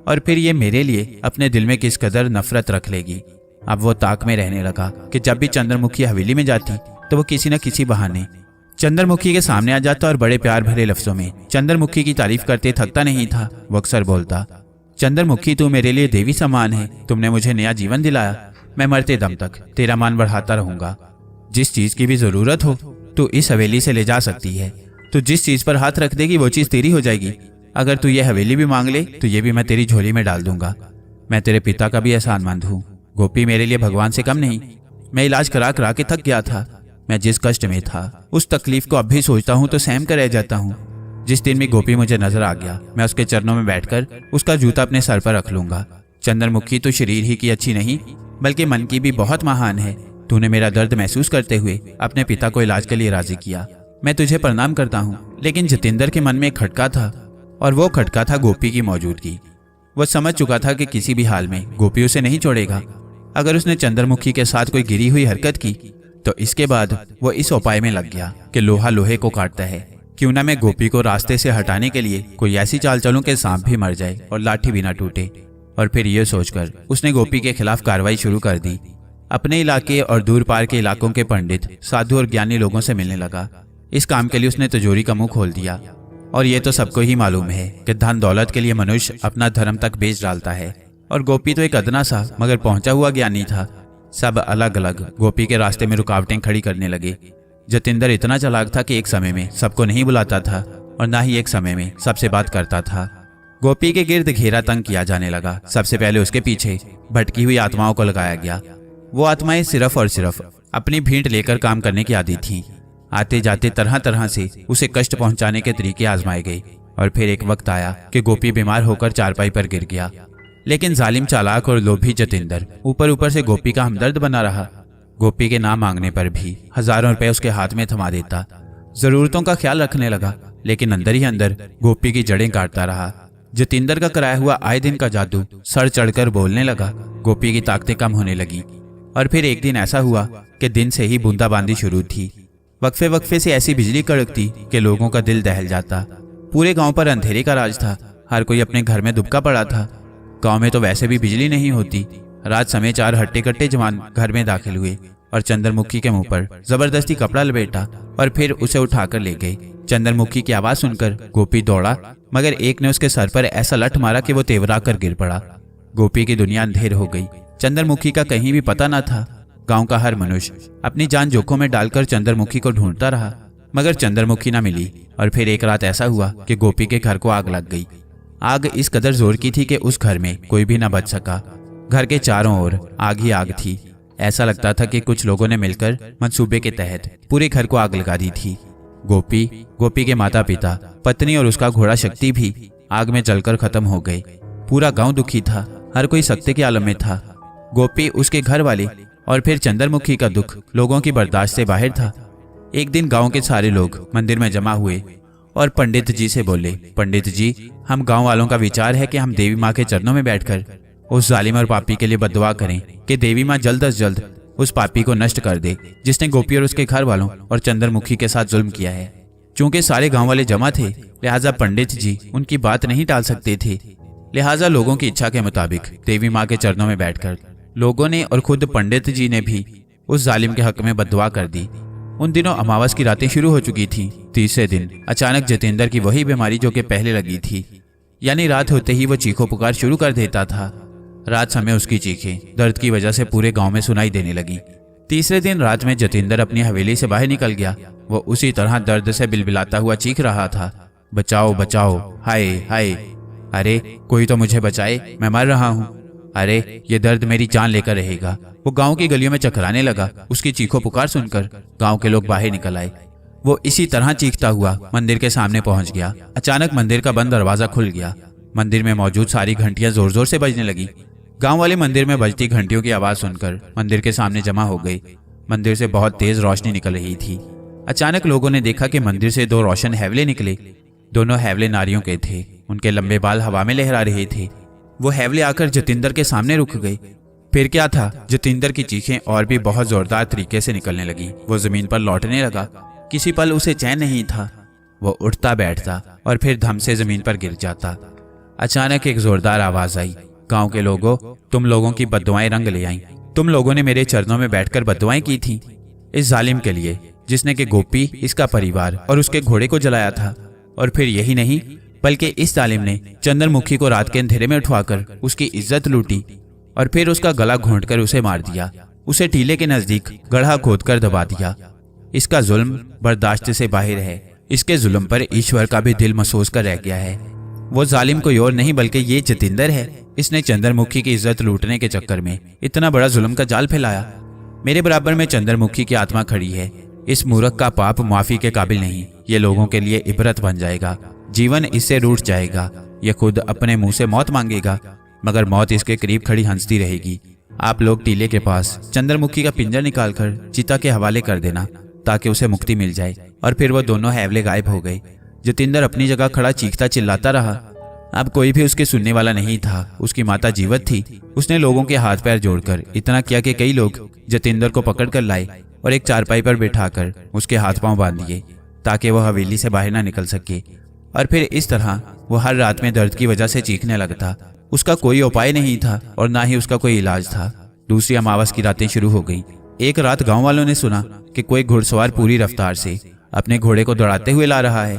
और फिर ये मेरे लिए अपने दिल में किस कदर नफरत रख लेगी। अब वो ताक में रहने लगा कि जब भी चंद्रमुखी हवेली में जाती तो वो किसी न किसी बहाने चंद्रमुखी के सामने आ जाता और बड़े प्यार भरे लफ्जों में चंद्रमुखी की तारीफ करते थकता नहीं था। वो अक्सर बोलता, चंद्रमुखी तू मेरे लिए देवी समान है, तुमने मुझे नया जीवन दिलाया, मैं मरते दम तक तेरा मान बढ़ाता रहूंगा। जिस चीज की भी जरूरत हो तू इस हवेली से ले जा सकती है। तू जिस चीज पर हाथ रख देगी वो चीज तेरी हो जाएगी। अगर तू ये हवेली भी मांग ले तो ये भी मैं तेरी झोली में डाल दूंगा। मैं तेरे पिता का भी एहसानमंद हूँ। गोपी मेरे लिए भगवान से कम नहीं। मैं इलाज करा करा के थक गया था। मैं जिस कष्ट में था उस तकलीफ को अब भी सोचता हूँ तो सहम कर रह जाता हूँ। जिस दिन भी गोपी मुझे नजर आ गया मैं उसके चरणों में बैठकर उसका जूता अपने सर पर रख लूंगा। चंद्रमुखी तो शरीर ही की अच्छी नहीं बल्कि मन की भी बहुत महान है। तूने मेरा दर्द महसूस करते हुए अपने पिता को इलाज के लिए राजी किया। मैं तुझे प्रणाम करता हूँ। लेकिन जतिंदर के मन में एक खटका था और वो खटका था गोपी की मौजूदगी। वो समझ चुका था कि किसी भी हाल में गोपी उसे नहीं छोड़ेगा। अगर उसने चंद्रमुखी के साथ कोई गिरी हुई हरकत की तो इसके बाद वो इस उपाय में लग गया कि लोहा लोहे को काटता है। क्यों ना मैं गोपी को रास्ते से हटाने के लिए कोई ऐसी चाल चलूं कि सांप भी मर जाए और लाठी भी ना टूटे। और फिर ये सोचकर उसने गोपी के खिलाफ कार्रवाई शुरू कर दी। अपने इलाके और दूर पार के इलाकों के पंडित, साधु और ज्ञानी लोगों से मिलने लगा। इस काम के लिए उसने तिजोरी का मुंह खोल दिया। और ये तो सबको ही मालूम है कि धन दौलत के लिए मनुष्य अपना धर्म तक बेच डालता है। और गोपी तो एक अदना सा मगर पहुंचा हुआ ज्ञानी था। सब अलग अलग गोपी के रास्ते में रुकावटें खड़ी करने लगे। जतिंदर इतना चालाक था कि एक समय में सबको नहीं बुलाता था और ना ही एक समय में सबसे बात करता था। गोपी के गिर्द घेरा तंग किया जाने लगा। सबसे पहले उसके पीछे भटकी हुई आत्माओं को लगाया गया। वो आत्माएं सिर्फ और सिर्फ अपनी भींट लेकर काम करने की आदी थीं। आते जाते तरह तरह से उसे कष्ट पहुंचाने के तरीके आजमाए गए। और फिर एक वक्त आया कि गोपी बीमार होकर चारपाई पर गिर गया। लेकिन जालिम, चालाक और लोभी जतिंदर ऊपर ऊपर से गोपी का हमदर्द बना रहा। गोपी के नाम मांगने पर भी हजारों रुपए उसके हाथ में थमा देता। जरूरतों का ख्याल रखने लगा लेकिन अंदर ही अंदर गोपी की जड़ें काटता रहा। जतिंदर का कराया हुआ आए दिन का जादू सर चढ़कर बोलने लगा। गोपी की ताकतें कम होने लगी। और फिर एक दिन ऐसा हुआ कि दिन से ही बूंदाबांदी शुरू थी। वक्फे वक्फे से ऐसी बिजली कड़कती कि लोगों का दिल दहल जाता। पूरे गांव पर अंधेरे का राज था। हर कोई अपने घर में दुबका पड़ा था। गांव में तो वैसे भी बिजली नहीं होती। रात समय 4 हट्टे कट्टे जवान घर में दाखिल हुए और चंद्रमुखी के मुंह पर जबरदस्ती कपड़ा लपेटा और फिर उसे उठाकर ले गए। चंद्रमुखी की आवाज सुनकर गोपी दौड़ा मगर एक ने उसके सर पर ऐसा लठ मारा कि वो तेवरा कर गिर पड़ा। गोपी की दुनिया अंधेर हो गई। चंद्रमुखी का कहीं भी पता न था। गांव का हर मनुष्य अपनी जान जोखों में डालकर चंद्रमुखी को ढूंढता रहा, मगर चंद्रमुखी न मिली। और फिर एक रात ऐसा हुआ कि गोपी के घर को आग लग गई। आग इस कदर जोर की थी कि उस घर में कोई भी न बच सका। घर के चारों ओर आग ही आग थी। ऐसा लगता था कि कुछ लोगों ने मिलकर मंसूबे के तहत पूरे घर को आग लगा दी थी। गोपी, गोपी के माता पिता, पत्नी और उसका घोड़ा शक्ति भी आग में जलकर खत्म हो गए। पूरा गांव दुखी था, हर कोई सख्ते के आलम में था। गोपी, उसके घर वाले और फिर चंद्रमुखी का दुख लोगों की बर्दाश्त से बाहर था। एक दिन गांव के सारे लोग मंदिर में जमा हुए और पंडित जी से बोले, पंडित जी, हम गांव वालों का विचार है कि हम देवी माँ के चरणों में बैठकर उस जालिम और पापी के लिए बद्दुआ करें कि देवी माँ जल्द अज जल्द उस पापी को नष्ट कर दे जिसने गोपी और उसके घर वालों और चंद्रमुखी के साथ जुल्म किया है। चूंकि सारे गांव वाले जमा थे, लिहाजा पंडित जी उनकी बात नहीं टाल सकते थे। लिहाजा लोगों की इच्छा के मुताबिक देवी माँ के चरणों में बैठकर लोगों ने और खुद पंडित जी ने भी उस जालिम के हक में बद्दुआ कर दी। उन दिनों अमावस की रातें शुरू हो चुकी थी। तीसरे दिन अचानक जितेंद्र की वही बीमारी जो कि पहले लगी थी, यानी रात होते ही वो चीखों पुकार शुरू कर देता था। रात समय उसकी चीखें दर्द की वजह से पूरे गांव में सुनाई देने लगी। तीसरे दिन रात में जितेंद्र अपनी हवेली से बाहर निकल गया। वो उसी तरह दर्द से बिलबिलाता हुआ चीख रहा था, बचाओ बचाओ, हाय हाय, अरे कोई तो मुझे बचाए, मैं मर रहा हूँ, अरे ये दर्द मेरी जान लेकर रहेगा। वो गांव की गलियों में चकराने लगा। उसकी चीखों पुकार सुनकर गांव के लोग बाहर निकल आए। वो इसी तरह चीखता हुआ मंदिर के सामने पहुंच गया। अचानक मंदिर का बंद दरवाजा खुल गया। मंदिर में मौजूद सारी घंटियां जोर जोर से बजने लगी। गांव वाले मंदिर में बजती घंटियों की आवाज सुनकर मंदिर के सामने जमा हो गई। मंदिर से बहुत तेज रोशनी निकल रही थी। अचानक लोगों ने देखा कि मंदिर से दो रोशन हैवले निकले। दोनों हैवले नारियों के थे। उनके लंबे बाल हवा में लहरा रहे थे। वो हैवले आकर जितेंद्र के सामने रुक गए। फिर क्या था, जितेंद्र की चीखें और भी बहुत जोरदार तरीके से निकलने लगी। वो जमीन पर लौटने लगा। किसी पल उसे चैन नहीं था। वो उठता बैठता और फिर धम से जमीन पर गिर जाता। अचानक एक जोरदार आवाज आई, गांव के लोगों, तुम लोगों की बद्दुआएं रंग ले आईं। तुम लोगों ने मेरे चरणों में बैठकर बद्दुआएं की थी इस जालिम के लिए जिसने कि गोपी, इसका परिवार और उसके घोड़े को जलाया था। और फिर यही नहीं, बल्कि इस जालिम ने चंद्रमुखी को रात के अंधेरे में उठवाकर उसकी इज्जत लूटी और फिर उसका गला घोंटकर उसे मार दिया। उसे टीले के नजदीक गड्ढा खोदकर दबा दिया। इसका जुल्म बर्दाश्त से बाहर है। इसके जुल्म पर ईश्वर का भी दिल महसूस कर रह गया है। वो जालिम कोई और नहीं बल्कि ये जितेंद्र है। इसने चंद्रमुखी की इज्जत लूटने के चक्कर में इतना बड़ा जुल्म का जाल फैलाया। मेरे बराबर में चंद्रमुखी की आत्मा खड़ी है। इस मूर्ख का पाप माफी के काबिल नहीं। ये लोगों के लिए इबरत बन जाएगा। जीवन इससे रूठ जाएगा। ये खुद अपने मुंह से मौत मांगेगा, मगर मौत इसके करीब खड़ी हंसती रहेगी। आप लोग टीले के पास चंद्रमुखी का पिंजर निकालकर चिता के हवाले कर देना ताकि उसे मुक्ति मिल जाए। और फिर वो दोनों हैवले गायब हो गए। जितेंद्र अपनी जगह खड़ा चीखता चिल्लाता रहा। अब कोई भी उसके सुनने वाला नहीं था। उसकी माता जीवित थी। उसने लोगों के हाथ पैर जोड़कर इतना किया कि कई लोग जितेंद्र को पकड़ कर लाए और एक चारपाई पर बिठाकर उसके हाथ पांव बांध दिए ताकि वह हवेली से बाहर ना निकल सके। और फिर इस तरह वो हर रात में दर्द की वजह से चीखने लगता। उसका कोई उपाय नहीं था और ना ही उसका कोई इलाज था। दूसरी अमावस की रातें शुरू हो गई। एक रात गांव वालों ने सुना कि कोई घुड़सवार पूरी रफ्तार से अपने घोड़े को दौड़ाते हुए ला रहा है।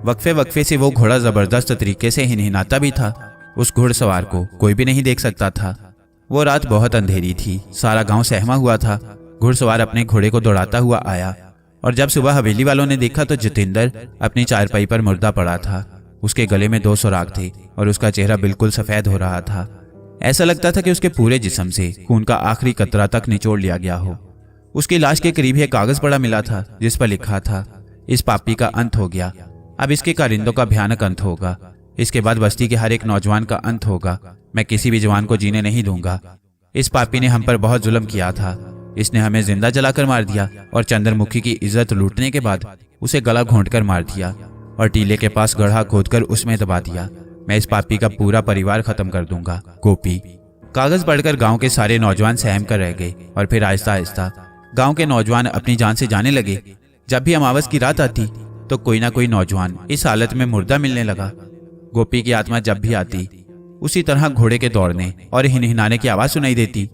वक्फे वक्फे से वो घोड़ा जबरदस्त तरीके से हिनहिनाता भी था। उस घुड़सवार को कोई भी नहीं देख सकता था। वो रात बहुत अंधेरी थी। सारा गांव सहमा हुआ था। घुड़सवार अपने घोड़े को दौड़ाता हुआ आया और जब सुबह हवेली वालों ने देखा तो जितेंद्र अपनी चारपाई पर मुर्दा पड़ा था। उसके गले में 2 सुराग थे और उसका चेहरा बिल्कुल सफेद हो रहा था। ऐसा लगता था कि उसके पूरे जिस्म से खून का आखिरी कतरा तक निचोड़ लिया गया हो। उसकी लाश के करीब एक कागज पड़ा मिला था जिस पर लिखा था, इस पापी का अंत हो गया। अब इसके कारिंदों का भयानक अंत होगा। इसके बाद बस्ती के हर एक नौजवान का अंत होगा। मैं किसी भी जवान को जीने नहीं दूंगा। इस पापी ने हम पर बहुत जुल्म किया था। इसने हमें जिंदा जलाकर मार दिया और चंद्रमुखी की इज्जत लूटने के बाद उसे गला घोंटकर मार दिया और टीले के पास गड्ढा खोदकर उसमें दबा दिया। मैं इस पापी का पूरा परिवार खत्म कर दूंगा। गोपी। कागज पढ़कर गांव के सारे नौजवान सहम कर रह गए और फिर आहिस्ता आहिस्ता गांव के नौजवान अपनी जान से जाने लगे। जब भी अमावस की रात आती तो कोई ना कोई नौजवान इस हालत में मुर्दा मिलने लगा। गोपी की आत्मा जब भी आती उसी तरह घोड़े के दौड़ने और हिनहिनाने की आवाज सुनाई देती।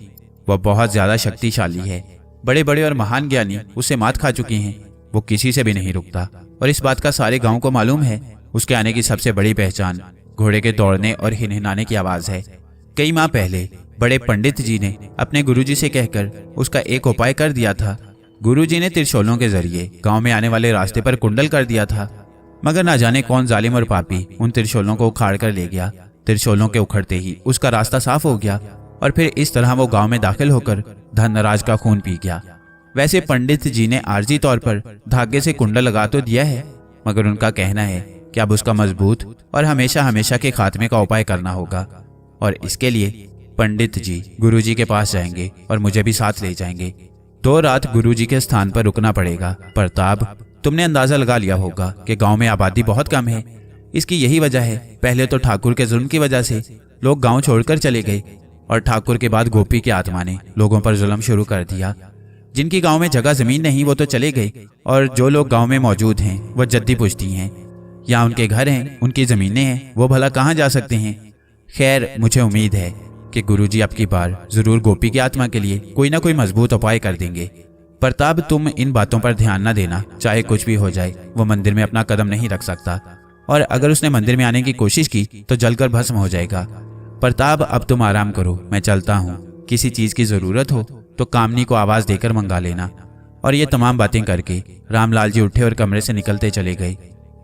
वह बहुत ज्यादा शक्तिशाली है। बड़े बड़े और महान ज्ञानी उसे मात खा चुके हैं। वो किसी से भी नहीं रुकता और इस बात का सारे गांव को मालूम है। उसके आने की सबसे बड़ी पहचान घोड़े के दौड़ने और हिनहिनाने की आवाज है। कई माह पहले बड़े पंडित जी ने अपने गुरुजी से कहकर उसका एक उपाय कर दिया था। गुरुजी ने त्रिशूलों के जरिए गांव में आने वाले रास्ते पर कुंडल कर दिया था, मगर ना जाने कौन जालिम और पापी उन त्रिशूलों को उखाड़ कर ले गया। त्रिशूलों के उखड़ते ही उसका रास्ता साफ हो गया और फिर इस तरह वो गांव में दाखिल होकर धनराज का खून पी गया। वैसे पंडित जी ने आर्जी तौर पर धागे से कुंडल लगा तो दिया है, मगर उनका कहना है कि अब उसका मजबूत और हमेशा हमेशा के खात्मे का उपाय करना होगा। और इसके लिए पंडित जी गुरुजी के पास जाएंगे और मुझे भी साथ ले जाएंगे। 2 रात गुरुजी के स्थान पर रुकना पड़ेगा। प्रताप, तुमने अंदाजा लगा लिया होगा कि गांव में आबादी बहुत कम है। इसकी यही वजह है, पहले तो ठाकुर के जुल्म की वजह से लोग गांव छोड़कर चले गए और ठाकुर के बाद गोपी की आत्मा ने लोगों पर जुल्म शुरू कर दिया। जिनकी गांव में जगह जमीन नहीं वो तो चले गए, और जो लोग गांव में मौजूद हैं वो जद्दी पुश्ती हैं, या उनके घर हैं, उनकी जमीनें हैं, वो भला कहाँ जा सकते हैं। खैर, मुझे उम्मीद है कि गुरुजी अब की बार जरूर गोपी की आत्मा के लिए कोई ना कोई मजबूत उपाय कर देंगे। प्रताप, तुम इन बातों पर ध्यान न देना। चाहे कुछ भी हो जाए, वो मंदिर में अपना कदम नहीं रख सकता, और अगर उसने मंदिर में आने की कोशिश की तो जलकर भस्म हो जाएगा। प्रताप, अब तुम आराम करो, मैं चलता हूँ। किसी चीज की जरूरत हो तो कामनी को आवाज देकर मंगा लेना। और ये तमाम बातें करके रामलाल जी उठे और कमरे से निकलते चले गए।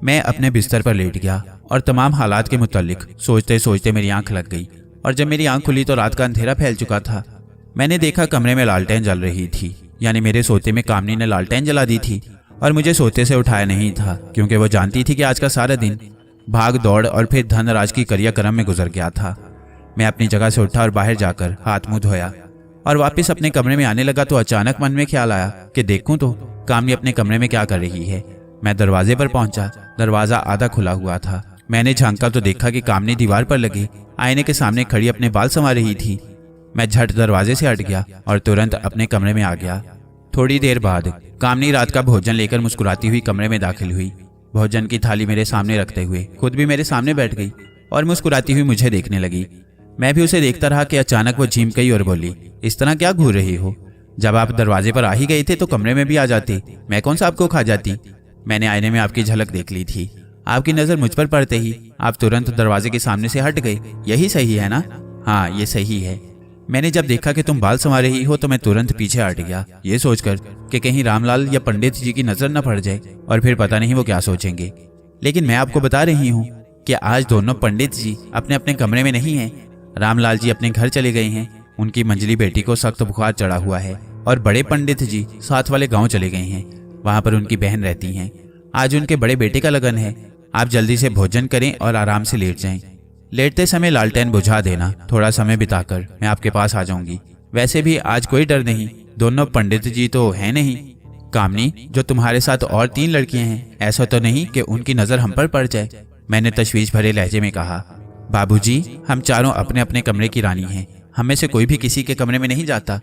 मैं अपने बिस्तर पर लेट गया और तमाम हालात के मुतालिक सोचते सोचते मेरी आंख लग गई, और जब मेरी आंख खुली तो रात का अंधेरा फैल चुका था। मैंने देखा कमरे में लालटेन जल रही थी, यानी मेरे सोते में कामनी ने लालटेन जला दी थी, और मुझे सोते से उठाया नहीं था, क्योंकि वो जानती थी कि आज का सारा दिन भाग दौड़ और फिर धनराज की क्रियाक्रम में गुजर गया था। मैं अपनी जगह से उठा और बाहर जाकर हाथ मुंह धोया और वापस अपने कमरे में आने लगा तो अचानक मन में ख्याल आया कि देखूं तो कामनी अपने कमरे में क्या कर रही है। मैं दरवाजे पर पहुंचा। दरवाजा आधा खुला हुआ था। मैंने झांका तो देखा कि कामनी दीवार पर लगे आईने के सामने खड़ी अपने बाल संवार रही थी। मैं झट दरवाजे से हट गया और तुरंत अपने कमरे में आ गया। थोड़ी देर बाद कामनी रात का भोजन लेकर मुस्कुराती हुई कमरे में दाखिल हुई। भोजन की थाली मेरे सामने रखते हुए खुद भी मेरे सामने बैठ गई और मुस्कुराती हुई मुझे देखने लगी। मैं भी उसे देखता रहा कि अचानक वो झीम गई और बोली, इस तरह क्या घूर रही हो? जब आप दरवाजे पर आ ही गए थे तो कमरे में भी आ जाते, मैं कौन सा आपको खा जाती। मैंने आईने में आपकी झलक देख ली थी। आपकी नजर मुझ पर पड़ते ही आप तुरंत दरवाजे के सामने से हट गए। यही सही है ना? हाँ, ये सही है। मैंने जब देखा कि तुम बाल संवार रही हो तो मैं तुरंत पीछे हट गया, ये सोचकर कि कहीं रामलाल या पंडित जी की नजर न पड़ जाए और फिर पता नहीं वो क्या सोचेंगे। लेकिन मैं आपको बता रही हूँ कि आज दोनों पंडित जी अपने अपने कमरे में नहीं हैं। रामलाल जी अपने घर चले गए हैं। उनकी मंजली बेटी को सख्त बुखार चढ़ा हुआ है और बड़े पंडित जी साथ वाले गांव चले गए हैं। वहां पर उनकी बहन रहती हैं। आज उनके बड़े बेटे का लगन है। आप जल्दी से भोजन करें और आराम से लेट जाएं। लेटते समय लालटेन बुझा देना। थोड़ा समय बिताकर मैं आपके पास आ जाऊंगी। वैसे भी आज कोई डर नहीं, दोनों पंडित जी तो है नहीं। कामनी, जो तुम्हारे साथ और 3 लड़कियां हैं, ऐसा तो नहीं कि उनकी नजर हम पर पड़ जाए? मैंने तशवीश भरे लहजे में कहा। बाबूजी, हम चारों अपने अपने कमरे की रानी हैं। हम में से कोई भी किसी के कमरे में नहीं जाता।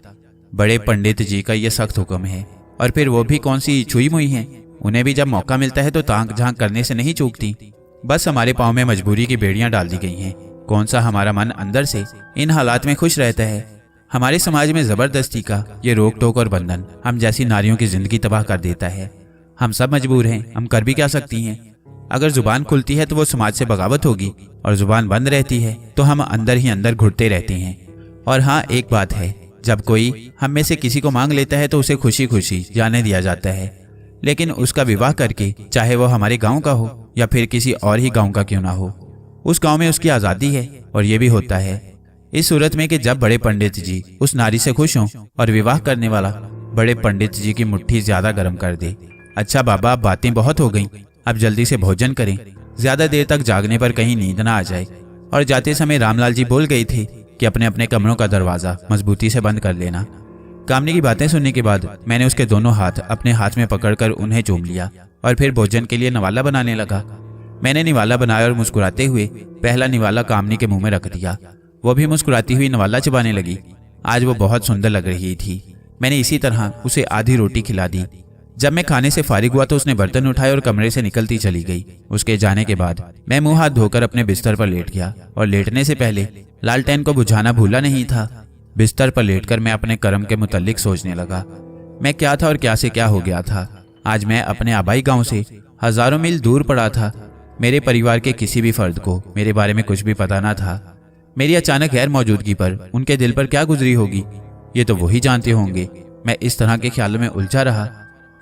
बड़े पंडित जी का ये सख्त हुक्म है। और फिर वो भी कौन सी छुई मुई हैं। उन्हें भी जब मौका मिलता है तो ताक झांक करने से नहीं चूकती। बस हमारे पाँव में मजबूरी की बेड़ियां डाल दी गई हैं। कौन सा हमारा मन अंदर से इन हालात में खुश रहता है। हमारे समाज में जबरदस्ती का ये रोक टोक और बंधन हम जैसी नारियों की जिंदगी तबाह कर देता है। हम सब मजबूर हैं, हम कर भी क्या सकती हैं। अगर जुबान खुलती है तो वो समाज से बगावत होगी, और जुबान बंद रहती है तो हम अंदर ही अंदर घुटते रहते हैं। और हाँ, एक बात है, जब कोई हम में से किसी को मांग लेता है तो उसे खुशी खुशी जाने दिया जाता है। लेकिन उसका विवाह करके, चाहे वो हमारे गांव का हो या फिर किसी और ही गांव का क्यों ना हो, उस गांव में उसकी आज़ादी है। और ये भी होता है इस सूरत में कि जब बड़े पंडित जी उस नारी से खुश हों और विवाह करने वाला बड़े पंडित जी की मुट्ठी ज्यादा गर्म कर दे। अच्छा बाबा, अब बातें बहुत हो गईं, अब जल्दी से भोजन करें। ज्यादा देर तक जागने पर कहीं नींद ना आ जाए। और जाते समय रामलाल जी बोल गए थे कि अपने अपने कमरों का दरवाजा मजबूती से बंद कर लेना। कामनी की बातें सुनने के बाद मैंने उसके दोनों हाथ अपने हाथ में पकड़कर उन्हें चूम लिया और फिर भोजन के लिए निवाला बनाने लगा। मैंने निवाला बनाया और मुस्कुराते हुए पहला निवाला कामनी के मुंह में रख दिया। वो भी मुस्कुराती हुई निवाला चबाने लगी। आज वो बहुत सुंदर लग रही थी। मैंने इसी तरह उसे आधी रोटी खिला दी। जब मैं खाने से फारिग हुआ तो उसने बर्तन उठाए और कमरे से निकलती चली गई। उसके जाने के बाद मैं मुंह हाथ धोकर अपने बिस्तर पर लेट गया और लेटने से पहले लालटेन को बुझाना भूला नहीं था। बिस्तर पर लेटकर मैं अपने कर्म के मुतालिक सोचने लगा। मैं क्या था और क्या से क्या हो गया था। आज मैं अपने आबाई गांव से हजारों मील दूर पड़ा था। मेरे परिवार के किसी भी फर्द को मेरे बारे में कुछ भी पता ना था। मेरी अचानक गैर मौजूदगी पर उनके दिल पर क्या गुजरी होगी, ये तो वही जानते होंगे। मैं इस तरह के ख्यालों में उलझा रहा।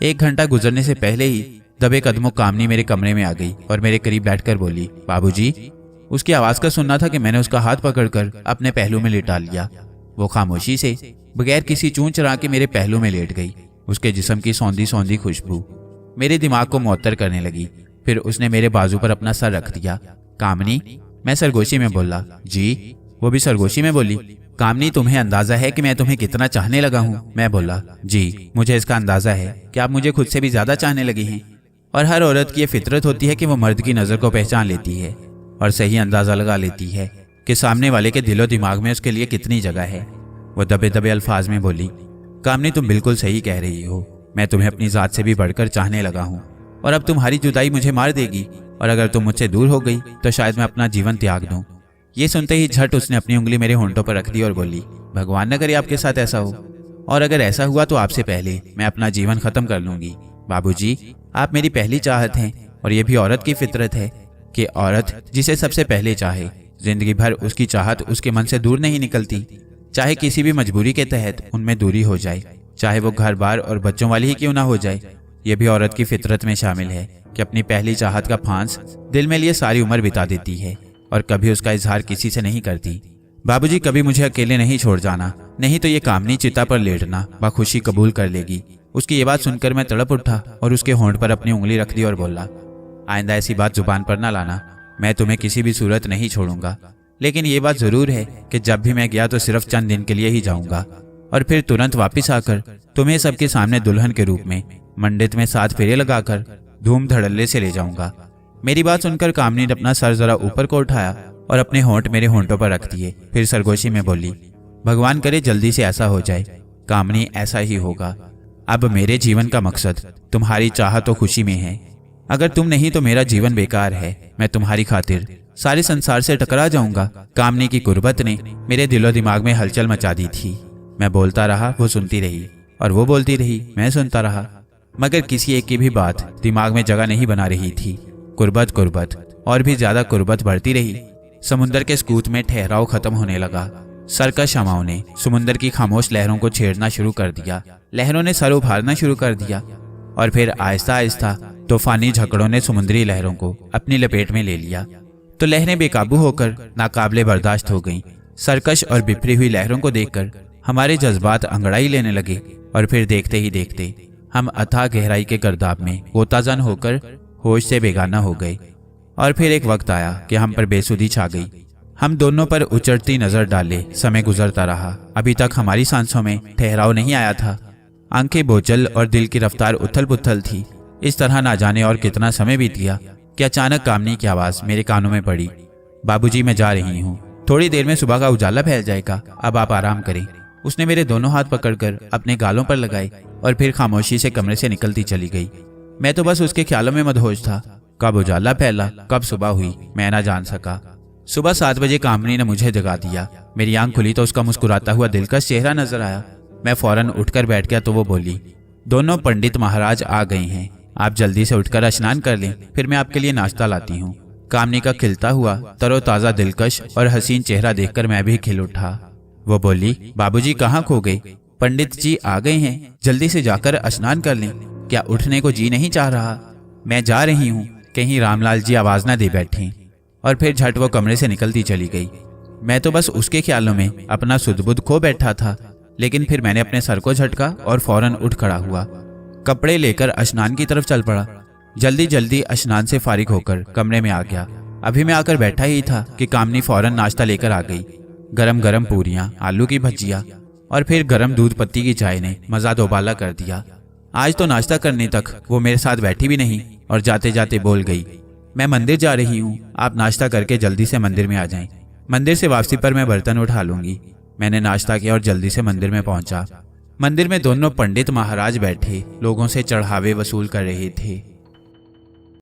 1 घंटा गुजरने से पहले ही दबे कदमों कामनी मेरे कमरे में आ गई और मेरे करीब बैठकर बोली, बाबूजी। उसकी आवाज का सुनना था कि मैंने उसका हाथ पकड़कर अपने पहलू में लिटा लिया। वो खामोशी से बगैर किसी चूं चरा के मेरे पहलू में लेट गई। उसके जिस्म की सौंधी सौंधी खुशबू मेरे दिमाग को मुअत्तर करने लगी। फिर उसने मेरे बाजू पर अपना सर रख दिया। कामनी, मैं सरगोशी में बोला। जी। वो भी सरगोशी में बोली, कामनी, तुम्हें अंदाजा है कि मैं तुम्हें कितना चाहने लगा हूँ? मैं बोला, जी, मुझे इसका अंदाजा है कि आप मुझे खुद से भी ज्यादा चाहने लगी हैं। और हर औरत की ये फितरत होती है कि वो मर्द की नजर को पहचान लेती है और सही अंदाजा लगा लेती है कि सामने वाले के दिलो दिमाग में उसके लिए कितनी जगह है। वो दबे दबे अल्फाज में बोली, कामनी, तुम बिल्कुल सही कह रही हो। मैं तुम्हें अपनी जात से भी बढ़कर चाहने लगा हूँ और अब तुम्हारी जुदाई मुझे मार देगी और अगर तुम मुझसे दूर हो गई तो शायद मैं अपना जीवन त्याग दूं। ये सुनते ही झट उसने अपनी उंगली मेरे होंठों पर रख दी और बोली, भगवान न करे आपके साथ ऐसा हो, और अगर ऐसा हुआ तो आपसे पहले मैं अपना जीवन खत्म कर लूंगी। बाबूजी, आप मेरी पहली चाहत हैं और ये भी औरत की फितरत है कि औरत जिसे सबसे पहले चाहे, जिंदगी भर उसकी चाहत उसके मन से दूर नहीं निकलती, चाहे किसी भी मजबूरी के तहत उनमें दूरी हो जाए, चाहे वो घर बार और बच्चों वाली ही क्यों ना हो जाए। ये भी औरत की फितरत में शामिल है कि अपनी पहली चाहत का फांस दिल में लिए सारी उम्र बिता देती है और कभी उसका इजहार किसी से नहीं करती। बाबूजी, कभी मुझे अकेले नहीं छोड़ जाना, नहीं तो ये कामनी चिता पर लेटना बखुशी कबूल कर लेगी। उसकी ये बात सुनकर मैं तड़प उठा और उसके होंठ पर अपनी उंगली रख दी और बोला, आइंदा ऐसी बात जुबान पर ना लाना। मैं तुम्हें किसी भी सूरत नहीं छोड़ूंगा, लेकिन ये बात जरूर है कि जब भी मैं गया तो सिर्फ चंद दिन के लिए ही जाऊंगा और फिर तुरंत वापस आकर तुम्हें सबके सामने दुल्हन के रूप में मंडित में 7 फेरे लगाकर धूम धड़ल्ले से ले जाऊंगा। मेरी बात सुनकर कामनी ने अपना सर जरा ऊपर को उठाया और अपने होंठ मेरे होंठों पर रख दिए। फिर सरगोशी में बोली, भगवान करे जल्दी से ऐसा हो जाए। कामनी, ऐसा ही होगा। अब मेरे जीवन का मकसद तुम्हारी चाहत और खुशी में है। अगर तुम नहीं तो मेरा जीवन बेकार है। मैं तुम्हारी खातिर सारे संसार से टकरा जाऊंगा। कामनी की कुर्बत ने मेरे दिलो दिमाग में हलचल मचा दी थी। मैं बोलता रहा, वो सुनती रही, और वो बोलती रही, मैं सुनता रहा, मगर किसी एक की भी बात दिमाग में जगह नहीं बना रही थी। कुर्बत कुर्बत और भी ज्यादा कुर्बत बढ़ती रही। समुद्र के स्कूत में ठहराव खत्म होने लगा। सरकश हवाओं ने समुद्र की खामोश लहरों को छेड़ना शुरू कर दिया। लहरों ने सर उभारना शुरू कर दिया और फिर आहिस्ता आहिस्ता तूफानी झकड़ों ने समुद्री लहरों को अपनी लपेट में ले लिया तो लहरें बेकाबू होकर नाकाबिले बर्दाश्त हो गईं। सरकश और बिफरी हुई लहरों को देखकर हमारे जज्बात अंगड़ाई लेने लगे और फिर देखते ही देखते हम अथाह गहराई के गर्दाब में गोताजन होकर होश से बेगाना हो गए। और फिर एक वक्त आया कि हम पर बेसुधी छा गई। हम दोनों पर उचटती नजर डाले समय गुजरता रहा। अभी तक हमारी सांसों में ठहराव नहीं आया था। आंखें बोझल और दिल की रफ्तार उथल पुथल थी। इस तरह ना जाने और कितना समय बीत गया कि अचानक कामनी की आवाज मेरे कानों में पड़ी, बाबूजी, मैं जा रही हूँ, थोड़ी देर में सुबह का उजाला फैल जाएगा, अब आप आराम करें। उसने मेरे दोनों हाथ पकड़कर अपने गालों पर लगाए और फिर खामोशी से कमरे से निकलती चली गई। मैं तो बस उसके ख्यालों में मदहोश था। कब उजाला फैला, कब सुबह हुई, मैं ना जान सका। सुबह 7 बजे कामनी ने मुझे जगा दिया। मेरी आंख खुली तो उसका मुस्कुराता हुआ दिलकश चेहरा नजर आया। मैं फौरन उठकर बैठ गया तो वो बोली, दोनों पंडित महाराज आ गए हैं, आप जल्दी से उठकर स्नान कर लें, फिर मैं आपके लिए नाश्ता लाती हूँ। कामनी का खिलता हुआ तरोताजा दिलकश और हसीन चेहरा देखकर मैं भी खिल उठा। वो बोली, बाबूजी कहाँ खो गए? पंडित जी आ गए हैं, जल्दी से जाकर स्नान कर लें। क्या उठने को जी नहीं चाह रहा? मैं जा रही हूँ, कहीं रामलाल जी आवाज ना दे बैठे। और फिर झट वो कमरे से निकलती चली गई। मैं तो बस उसके ख्यालों में अपना सुध-बुध खो बैठा था। लेकिन फिर मैंने अपने सर को झटका और फौरन उठ खड़ा हुआ, कपड़े लेकर स्नान की तरफ चल पड़ा। जल्दी जल्दी स्नान से फारिग होकर कमरे में आ गया। अभी मैं आकर बैठा ही था कि कामनी फौरन नाश्ता लेकर आ गई। गरम गरम पूरियां, आलू की भजिया और फिर गरम दूध पत्ती की चाय ने मजा दोबाला कर दिया। आज तो नाश्ता करने तक वो मेरे साथ बैठी भी नहीं और जाते जाते बोल गई, मैं मंदिर जा रही हूँ, आप नाश्ता करके जल्दी से मंदिर में आ जाएं। मंदिर से वापसी पर मैं बर्तन उठा लूंगी। मैंने नाश्ता किया और जल्दी से मंदिर में पहुंचा। मंदिर में दोनों पंडित महाराज बैठे लोगों से चढ़ावे वसूल कर रहे थे।